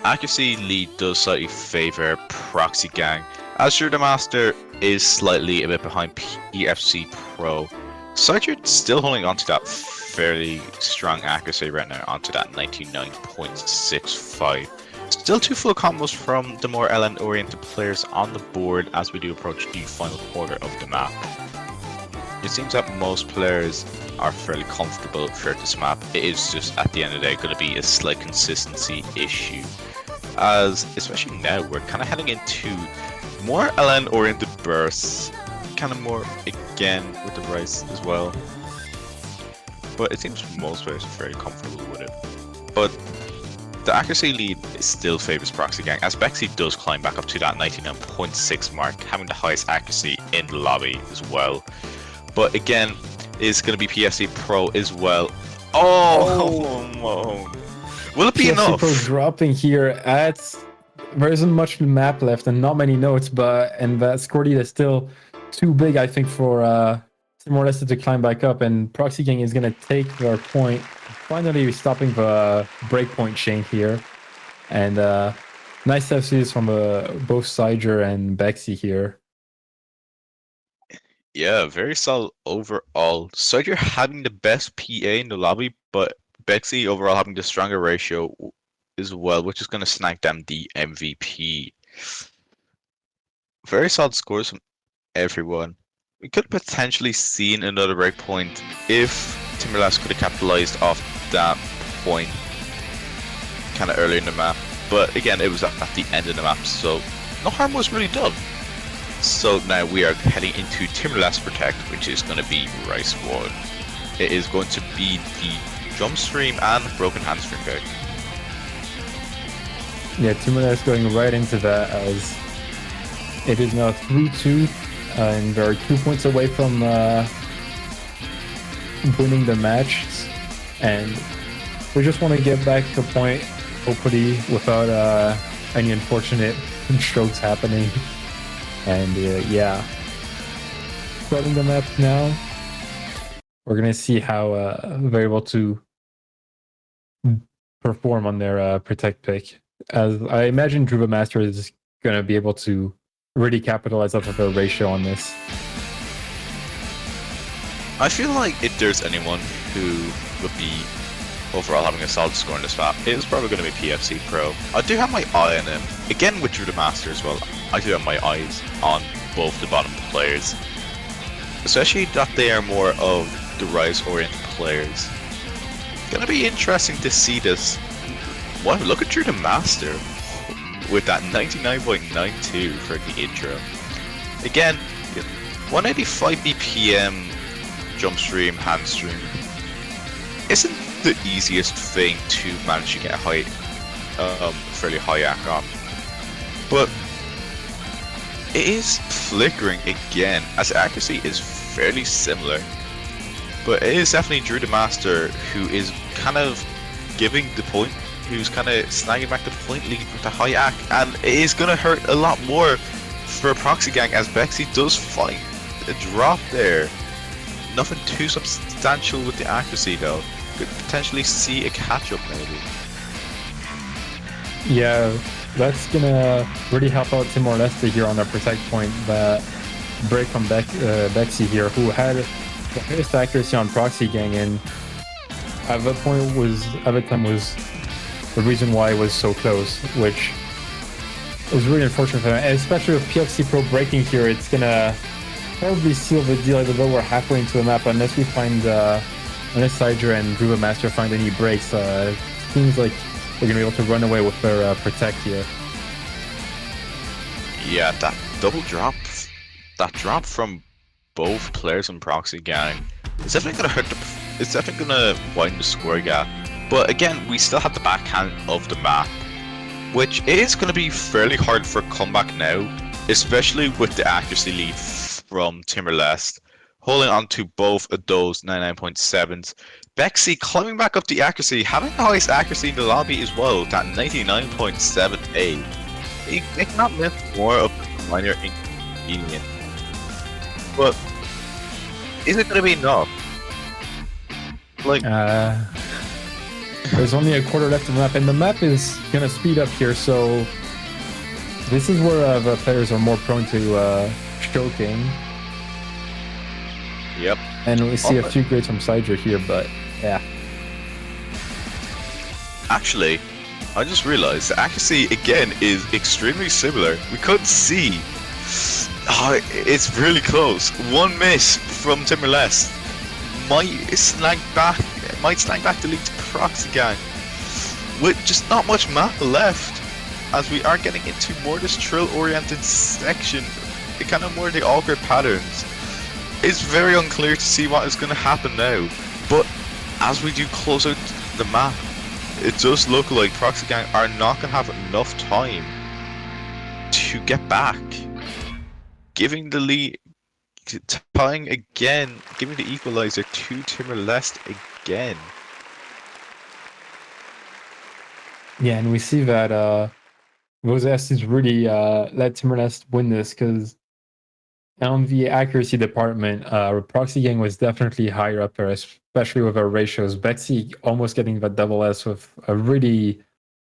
[SPEAKER 1] Accuracy lead does slightly favor Proxy Gang, as Drew the Master is slightly a bit behind PFC Pro. Sargent still holding on to that fairly strong accuracy right now, onto that 99.65. Still 2 full combos from the more LN oriented players on the board as we do approach the final quarter of the map. It seems that most players are fairly comfortable throughout this map. It is just at the end of the day going to be a slight consistency issue, as especially now we're kind of heading into more LN oriented bursts, kind of more again with the Rice as well. But it seems most players are very comfortable with it. But the accuracy lead still favors Proxy Gang, as Bexy does climb back up to that 99.6 mark, having the highest accuracy in the lobby as well. But again, it's going to be PFC Pro as well. Oh. Will it be
[SPEAKER 2] PFC
[SPEAKER 1] enough?
[SPEAKER 2] Pro dropping here. There isn't much map left and not many notes, and that score lead is still too big, I think, for Timor-Leste to climb back up. And Proxy Gang is going to take their point, finally stopping the breakpoint chain here. And nice FCs from both Siger and Bexy here.
[SPEAKER 1] Yeah, very solid overall. So you're having the best PA in the lobby, but Bexy overall having the stronger ratio as well, which is going to snag them the MVP. Very solid scores from everyone. We could have potentially seen another breakpoint if Timor-Leste could have capitalized off that point kind of early in the map. But again, it was at the end of the map, so no harm was really done. So now we are heading into Timor-Leste Protect, which is going to be Rice 1. It is going to be the Jump Stream and Broken Handstream guy.
[SPEAKER 2] Yeah, Timor-Leste going right into that as it is now 3-2, and they're 2 points away from winning the match. And we just want to get back to a point, hopefully, without any unfortunate strokes happening. And yeah, starting the map now. We're gonna see how they're able to perform on their protect pick. As I imagine, Druva Master is gonna be able to really capitalize off of their ratio on this.
[SPEAKER 1] I feel like if there's anyone who would be overall having a solid score in this map, it is probably going to be PFC Pro. I do have my eye on him. Again with Druva Master as well, I do have my eyes on both the bottom players. Especially that they are more of the Rise-oriented players. It's going to be interesting to see this. Wow, look at Druva Master with that 99.92 for the intro. Again, 185 BPM jump stream, hand stream isn't the easiest thing to manage to get a high, fairly high AC on, but it is flickering again, as accuracy is fairly similar. But it is definitely Druva Master who is kind of giving the point, who's kind of snagging back the point lead with the high AC, and it is going to hurt a lot more for Proxy Gang as Bexy does find a drop there. Nothing too substantial with the accuracy though. Could potentially see a catch up maybe.
[SPEAKER 2] Yeah, that's gonna really help out Timor-Leste here on their protect point. That break from Bexy here, who had the highest accuracy on Proxy Gang, and at that time was the reason why it was so close, which was really unfortunate for them. And especially with PFC Pro breaking here, it's gonna probably seal the deal, even though we're halfway into the map, unless we find unless Siger and Druva Master find any breaks. It seems like we're gonna be able to run away with their protect here.
[SPEAKER 1] Yeah, that double drop, that drop from both players in Proxy Gang, it's definitely gonna hurt it's definitely gonna widen the score gap. But again, we still have the backhand of the map, which is gonna be fairly hard for comeback now, especially with the accuracy lead from Timor-Leste, holding on to both of those 99.7s. Bexy climbing back up the accuracy, having the highest accuracy in the lobby as well, that 99.78. It cannot miss more of the minor inconvenience. But is it going to be enough? Like,
[SPEAKER 2] there's only a quarter left of the map, and the map is going to speed up here, so this is where the players are more prone to choking.
[SPEAKER 1] Yep.
[SPEAKER 2] And we see a few grades from Siger here, but yeah.
[SPEAKER 1] Actually, I just realized the accuracy again is extremely similar. We could see. Oh, it's really close. One miss from Timor-Leste might snag back the lead to Proxy Gang with just not much map left, as we are getting into more this trill-oriented section. It kind of more the awkward patterns. It's very unclear to see what is going to happen now, but as we do close out the map, it does look like Proxy Gang are not going to have enough time to get back, giving the lead, tying again, giving the equalizer to Timor-Leste again.
[SPEAKER 2] Yeah, and we see that Ro16 really let Timor-Leste win this because on the accuracy department, Proxy Gang was definitely higher up there, especially with our ratios. Bexy almost getting that double S with a really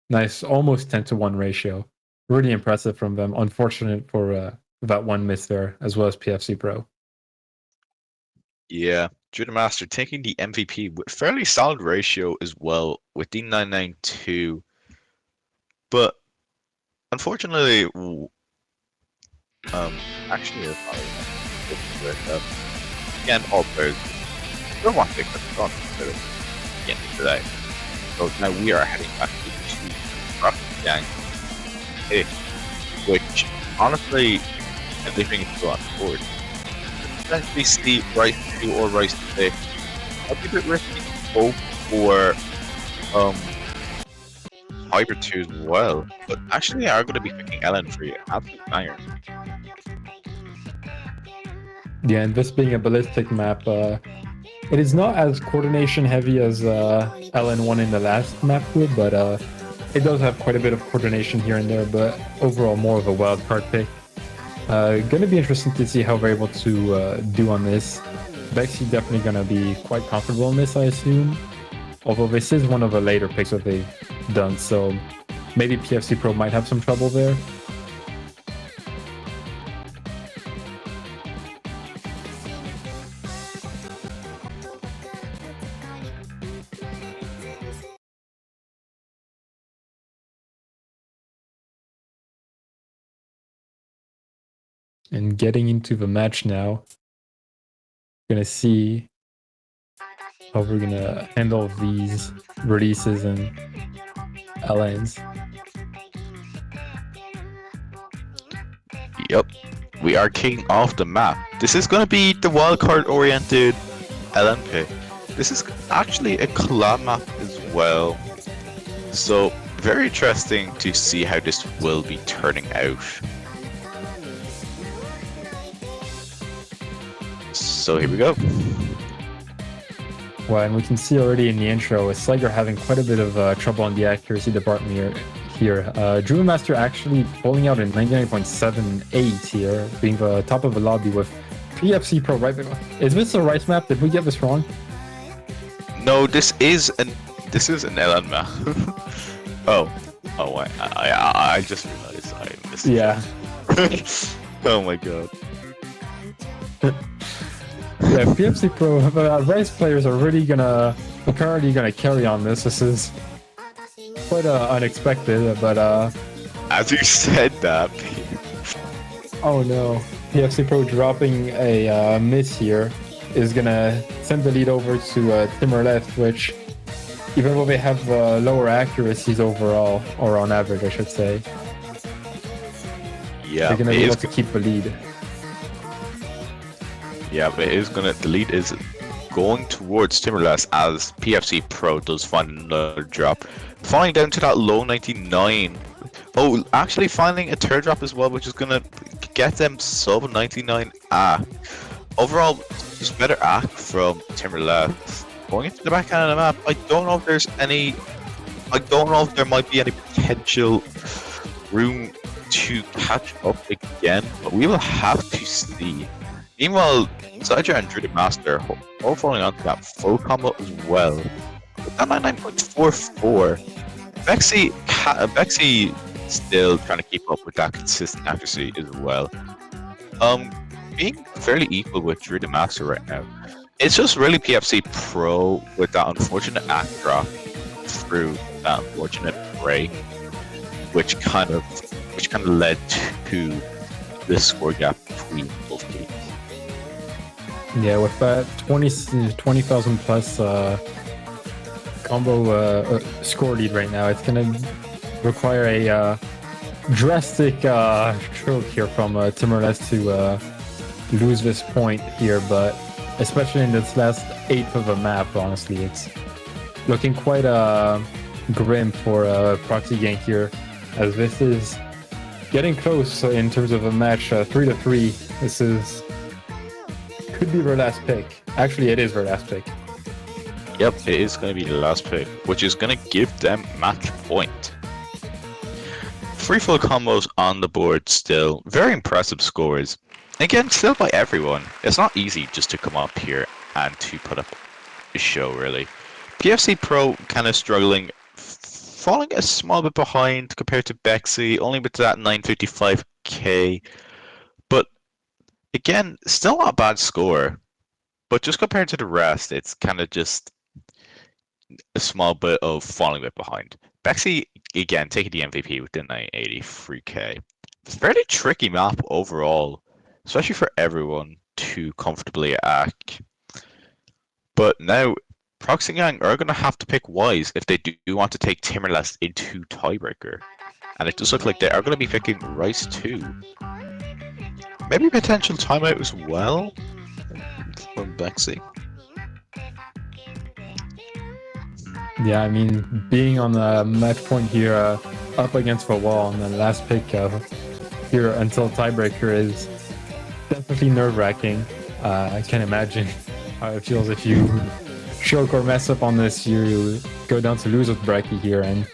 [SPEAKER 2] nice, almost 10-to-1 ratio. Really impressive from them. Unfortunate for that one miss there, as well as PFC Pro.
[SPEAKER 1] Yeah, Judah Master taking the MVP with fairly solid ratio as well with the 992. But unfortunately, actually, again, all players don't want to take this on again today. So now we are heading back to Proxy Gang, which honestly, everything is still on board. Potentially see Rice 2 or Rice 6. I'd be a bit risky to go for Hyper 2 as well. But actually, they are going to be picking Ellen for you. Absolute banger.
[SPEAKER 2] Yeah, and this being a ballistic map, it is not as coordination heavy as LN1 in the last map would, but it does have quite a bit of coordination here and there, but overall more of a wild card pick. Gonna be interesting to see how they're able to do on this. Bexy definitely gonna be quite comfortable in this, I assume. Although this is one of the later picks that they've done, so maybe PFC Pro might have some trouble there. And getting into the match now, gonna see how we're gonna handle these releases and LNs.
[SPEAKER 1] Yep, we are kicking off the map. This is going to be the wildcard oriented LMP. This is actually a collab map as well. So, very interesting to see how this will be turning out. So here we go.
[SPEAKER 2] Well, and we can see already in the intro, Sliger having quite a bit of trouble in the accuracy department here. Drew Master actually pulling out in 99.78 here, being the top of the lobby with PFC Pro right below. Is this a Rice map? Did we get this wrong?
[SPEAKER 1] No, this is an LN map. oh, I just realized I missed.
[SPEAKER 2] Yeah.
[SPEAKER 1] Oh my god.
[SPEAKER 2] Yeah, PFC Pro, Rice players are really apparently gonna carry on this. This is quite unexpected, but
[SPEAKER 1] as you said that.
[SPEAKER 2] Oh no, PFC Pro dropping a miss here is gonna send the lead over to Timor-Leste, which, even though they have lower accuracies overall, or on average, I should say,
[SPEAKER 1] yeah,
[SPEAKER 2] they're gonna be able to keep the lead.
[SPEAKER 1] Yeah, but the lead is going towards Timor-Leste as PFC Pro does find another drop. Falling down to that low 99. Oh, actually finding a third drop as well, which is gonna get them sub 99. Overall, just better act from Timor-Leste. Going into the back end of the map, I don't know if there might be any potential room to catch up again, but we will have to see. Meanwhile, Sidra and Drew the Master all falling onto that full combo as well. With that 99.44, Bexy still trying to keep up with that consistent accuracy as well. Being fairly equal with Drew the Master right now. It's just really PFC Pro with that unfortunate act drop through that unfortunate break, which kind of led to the score gap between both teams.
[SPEAKER 2] Yeah, with that 20,000 plus combo score lead right now, it's gonna require a drastic stroke here from Timor-Leste to lose this point here, but especially in this last eighth of a map, honestly, it's looking quite grim for Proxy Gang here, as this is getting close in terms of a match 3-3. This is could be their last pick. Actually, it is their last pick.
[SPEAKER 1] Yep, it is going to be the last pick, which is going to give them match point. 3 full combos on the board still. Very impressive scores. Again, still by everyone. It's not easy just to come up here and to put up a show, really. PFC Pro kind of struggling, falling a small bit behind compared to Bexy, only with that 955k. But again, still not a bad score. But just compared to the rest, it's kind of just a small bit of falling a bit behind. Bexy, again, taking the MVP with the 983k. It's a fairly tricky map overall, especially for everyone to comfortably attack. But now, Proxy Gang are going to have to pick wise if they do want to take Timor-Leste into tiebreaker. And it does look like they are going to be picking Rice 2. Maybe potential timeout as well from Bexy.
[SPEAKER 2] Yeah, I mean, being on the match point here, up against the wall on the last pick here until tiebreaker is definitely nerve-wracking. I can imagine how it feels if you choke or mess up on this. You go down to lose with Bracky here, and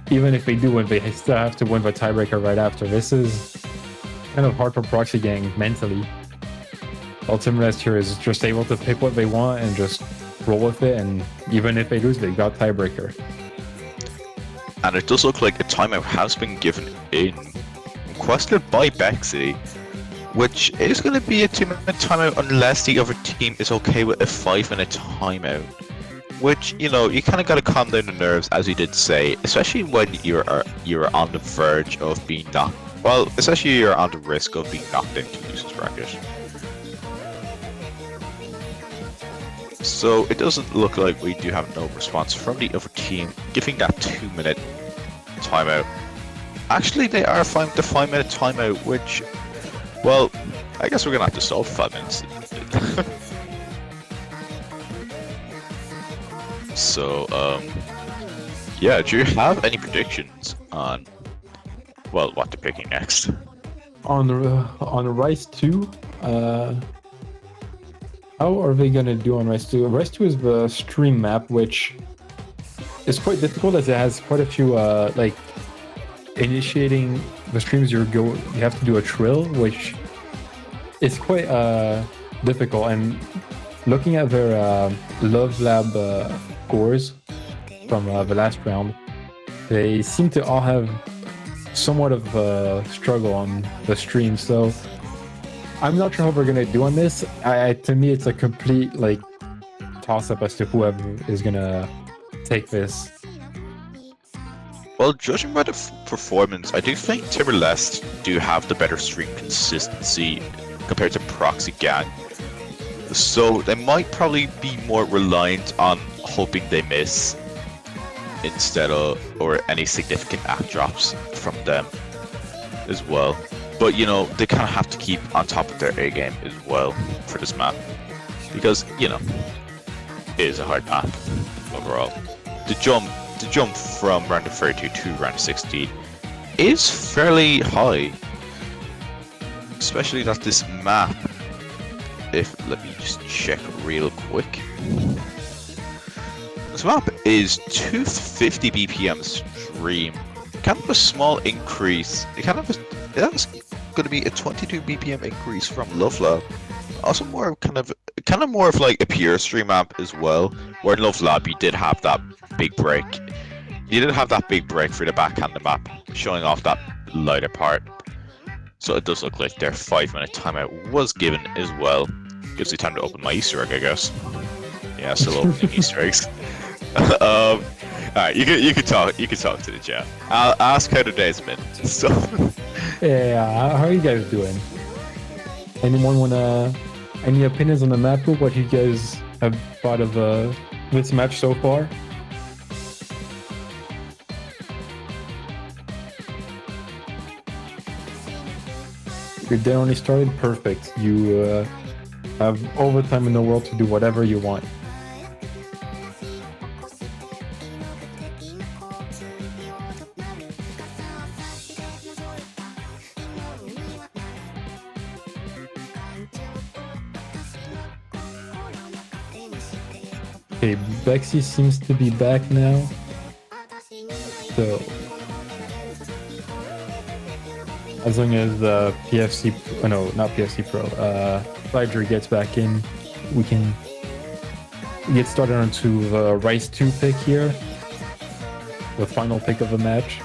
[SPEAKER 2] even if they do win, they still have to win the tiebreaker right after. This is kind of hard for Proxy Gang mentally. Timor-Leste here is just able to pick what they want and just roll with it, and even if they lose, they got tiebreaker.
[SPEAKER 1] And it does look like a timeout has been given in, requested by Bexy, which is going to be a 2-minute timeout unless the other team is okay with a 5-minute timeout. Which, you know, you kind of got to calm down the nerves, as you did say, especially when you're on the verge of being knocked. Well, especially you're on the risk of being knocked into losers bracket. So it doesn't look like we do have no response from the other team giving that 2-minute timeout. Actually, they are fine with the 5-minute timeout, which, well, I guess we're gonna have to solve 5 minutes. So, yeah, do you have any predictions on, well, what they're picking next?
[SPEAKER 2] On Rice 2, how are they gonna do on Rice 2? Rice 2 is the stream map, which is quite difficult as it has quite a few like initiating the streams. You have to do a trill, which is quite difficult. And looking at their Love Lab scores from the last round, they seem to all have somewhat of a struggle on the stream. So I'm not sure how we're gonna do on this. To me, it's a complete like toss-up as to whoever is gonna take this.
[SPEAKER 1] Well, judging by the performance, I do think Timor-Leste do have the better stream consistency compared to Proxy Gang. So they might probably be more reliant on hoping they miss instead of, or any significant act drops from them as well. But, you know, they kind of have to keep on top of their A game as well for this map. Because, you know, it is a hard map overall. The jump from round of 32 to round of 60 is fairly high. Especially that this map, let me just check real quick. This map is 250 BPM stream. Kind of a small increase. That was going to be a 22 BPM increase from Love Lab. Also more kind of more of like a pure stream map as well. Where in Love Lab you did have that big break. You did have that big break for the backhand the map, showing off that lighter part. So it does look like their 5-minute timeout was given as well. Gives me time to open my Easter egg, I guess. Yeah, still opening Easter eggs. Alright, you can talk to the chat. I'll ask how the day's been. So
[SPEAKER 2] yeah, how are you guys doing? Anyone wanna any opinions on the map group? What you guys have thought of this match so far? Your day only started? Perfect. You have all the time in the world to do whatever you want. Okay, Bexy seems to be back now. So as long as PFC, oh no, not PFC Pro, Flyder gets back in, we can get started onto the Rice 2 pick here, the final pick of the match.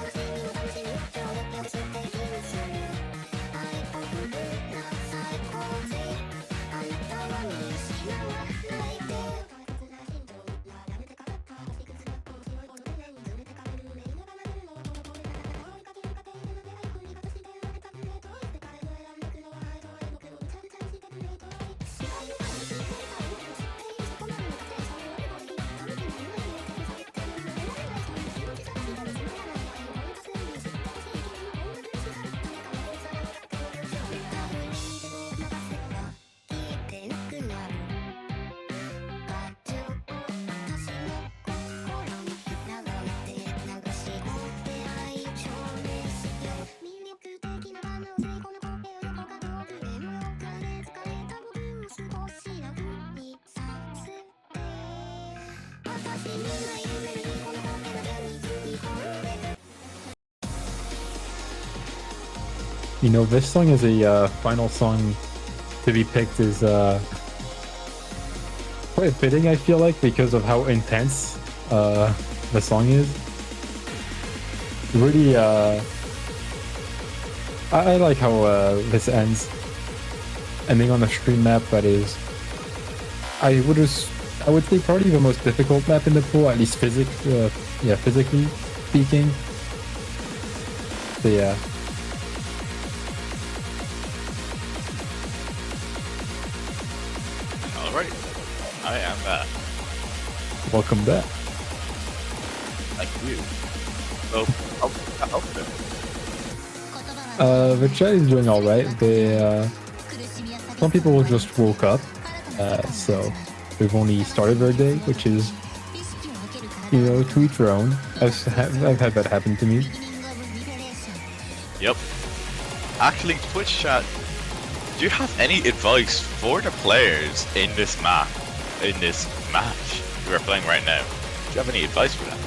[SPEAKER 2] You know, this song is a final song to be picked is quite fitting, I feel like, because of how intense the song is. Really, I like how this ends. Ending on a stream map that is, I would say probably the most difficult map in the pool, at least physically speaking. So yeah.
[SPEAKER 1] Alright, I am back.
[SPEAKER 2] Welcome back.
[SPEAKER 1] Thank you. So,
[SPEAKER 2] the chat is doing alright. They, some people just woke up, so they've only started their day, which is, you know, to each their own. I've had that happen to me.
[SPEAKER 1] Yep. Actually, Twitch chat, do you have any advice for the players in this match we are playing right now? Do you have any advice for them?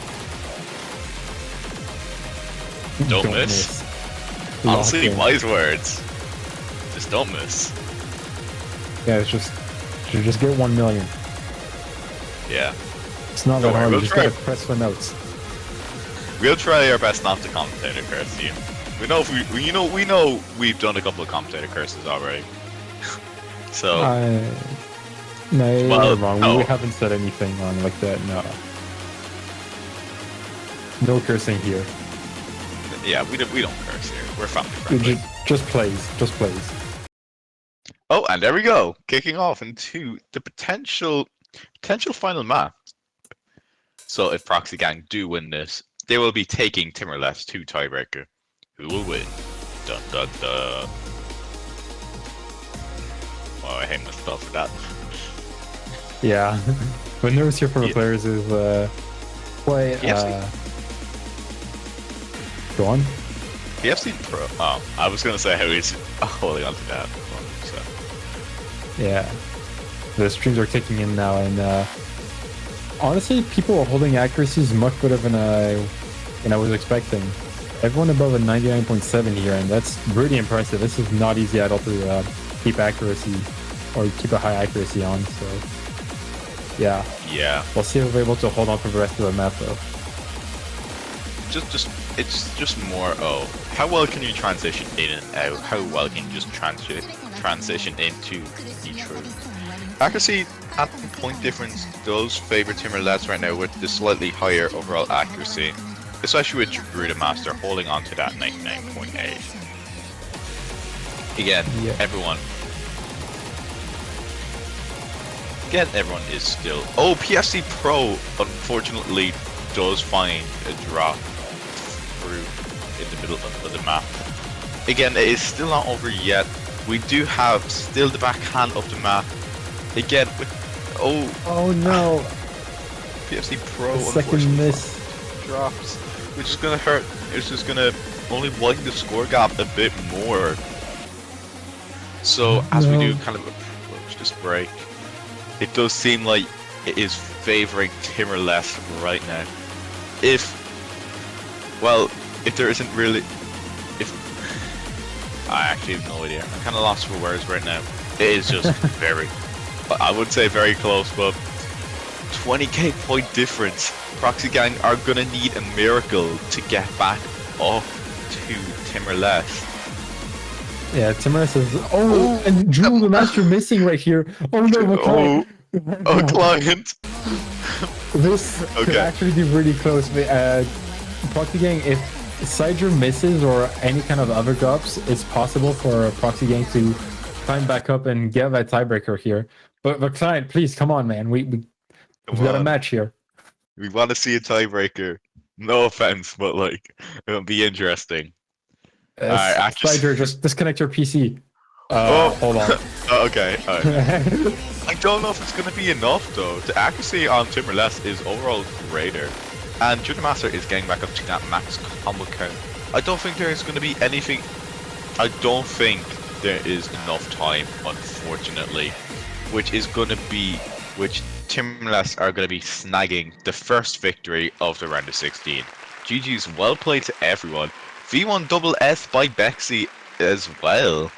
[SPEAKER 1] Don't miss. Honestly, wise words. Just don't miss.
[SPEAKER 2] Yeah, it's just get 1 million.
[SPEAKER 1] Yeah.
[SPEAKER 2] It's not that hard. You just gotta press the notes.
[SPEAKER 1] We'll try our best not to commentator curse you. We know we know we've done a couple of commentator curses already. So.
[SPEAKER 2] No, you're wrong.
[SPEAKER 1] No.
[SPEAKER 2] We haven't said anything on like that. No. No cursing here.
[SPEAKER 1] Yeah, we don't curse here. We're family friendly.
[SPEAKER 2] Just plays.
[SPEAKER 1] Oh, and there we go, kicking off into the potential final map. So if Proxy Gang do win this, they will be taking Timor-Leste to tiebreaker. Who will win? Dun dun dun. Oh, I hate myself for that.
[SPEAKER 2] Yeah, what nerves here for the players is quite. Go on.
[SPEAKER 1] PFC Pro. Oh, I was gonna say how he's holding on to that. So.
[SPEAKER 2] Yeah, the streams are kicking in now, and honestly, people are holding accuracies much better than I was expecting. Everyone above a 99.7 here, and that's really impressive. This is not easy at all to keep accuracy or keep a high accuracy on. So, yeah. We'll see if we're able to hold on for the rest of the map, though.
[SPEAKER 1] It's just more. Oh, how well can you transition in and out? How well can you just transition into each route? Accuracy and point difference does favor Timor-Leste right now with the slightly higher overall accuracy, especially with Druida Master holding on to that 99.8. Again, everyone is still. Oh, PFC Pro unfortunately does find a drop through in the middle of the map. Again, it is still not over yet. We do have still the backhand of the map. Again, with oh
[SPEAKER 2] no,
[SPEAKER 1] PFC Pro
[SPEAKER 2] second miss
[SPEAKER 1] drops, which is gonna hurt. It's just gonna only widen the score gap a bit more. So as we do kind of approach this break, it does seem like is favoring Timor-Leste right now. If there isn't really, I actually have no idea. I'm kind of lost for words right now. It is just very, I would say very close, but 20k point difference. Proxy Gang are gonna need a miracle to get back up to Timor-Leste.
[SPEAKER 2] Yeah, Timorous is. Oh, and Jewel the Master missing right here. Oh no, McClay.
[SPEAKER 1] Oh, client.
[SPEAKER 2] This could actually be really close. Proxy Gang, if Sidger misses or any kind of other drops, it's possible for Proxy Gang to climb back up and get that tiebreaker here. But client, please come on, man. We've got a match here.
[SPEAKER 1] We want to see a tiebreaker. No offense, but like it'll be interesting.
[SPEAKER 2] Sidger, just disconnect your PC. Hold on.
[SPEAKER 1] Okay. I don't know if it's going to be enough though. The accuracy on Timor-Leste is overall greater, and Junior Master is getting back up to that max combo count. I don't think there is going to be anything. I don't think there is enough time, unfortunately, which Timor-Leste are going to be snagging the first victory of the round of 16. GG's well played to everyone. V1 double S by Bexy as well.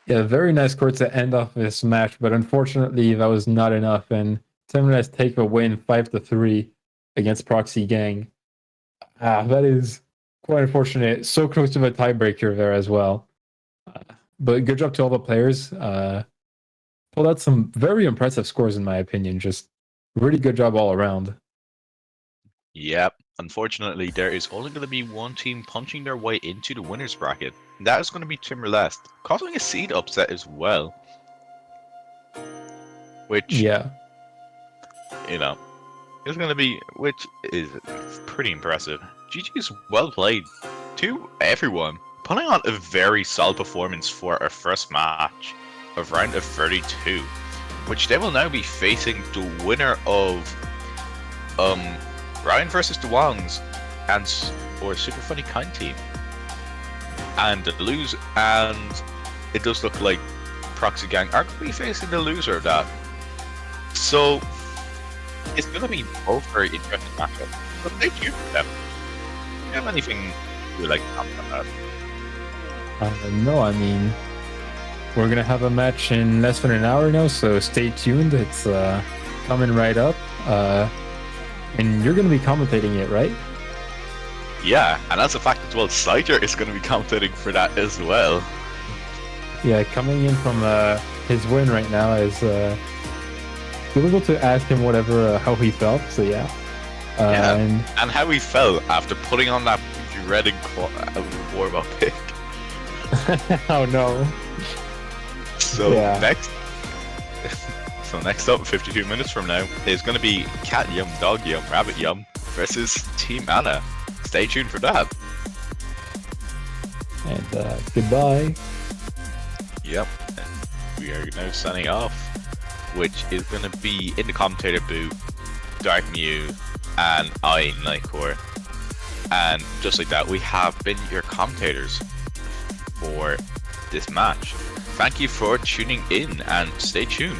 [SPEAKER 2] Yeah, very nice score to end off this match, but unfortunately that was not enough, and Timor-Leste take a win 5-3 against Proxy Gang. That is quite unfortunate. So close to the tiebreaker there as well. But good job to all the players. Pulled out some very impressive scores in my opinion. Just really good job all around.
[SPEAKER 1] Yep. Unfortunately, there is only going to be one team punching their way into the winners bracket. And that is going to be Timor-Leste, causing a seed upset as well. Which,
[SPEAKER 2] yeah,
[SPEAKER 1] is going to be, which is pretty impressive. GG's well played to everyone, putting on a very solid performance for our first match of round of 32, which they will now be facing the winner of Ryan versus the Wongs or Super Funny Kind Team, and it does look like Proxy Gang are going to be facing the loser of that. So it's going to be both very interesting matchups. So stay tuned for them. Do you have anything you would like to comment on that?
[SPEAKER 2] No, I mean, we're going to have a match in less than an hour now, so stay tuned. It's coming right up. And you're going to be commentating it, right?
[SPEAKER 1] Yeah, and that's a fact as well. Sidger is going to be commentating for that as well.
[SPEAKER 2] Yeah, coming in from his win right now is difficult to ask him how he felt. So yeah,
[SPEAKER 1] and how he felt after putting on that Reading warm-up pick.
[SPEAKER 2] Oh no!
[SPEAKER 1] So next up, 52 minutes from now, is going to be Cat Yum, Dog Yum, Rabbit Yum versus Team Anna. Stay tuned for that.
[SPEAKER 2] And goodbye.
[SPEAKER 1] Yep. We are now signing off, which is going to be in the commentator booth, Dark Mew and I, Nightcore. And just like that, we have been your commentators for this match. Thank you for tuning in and stay tuned.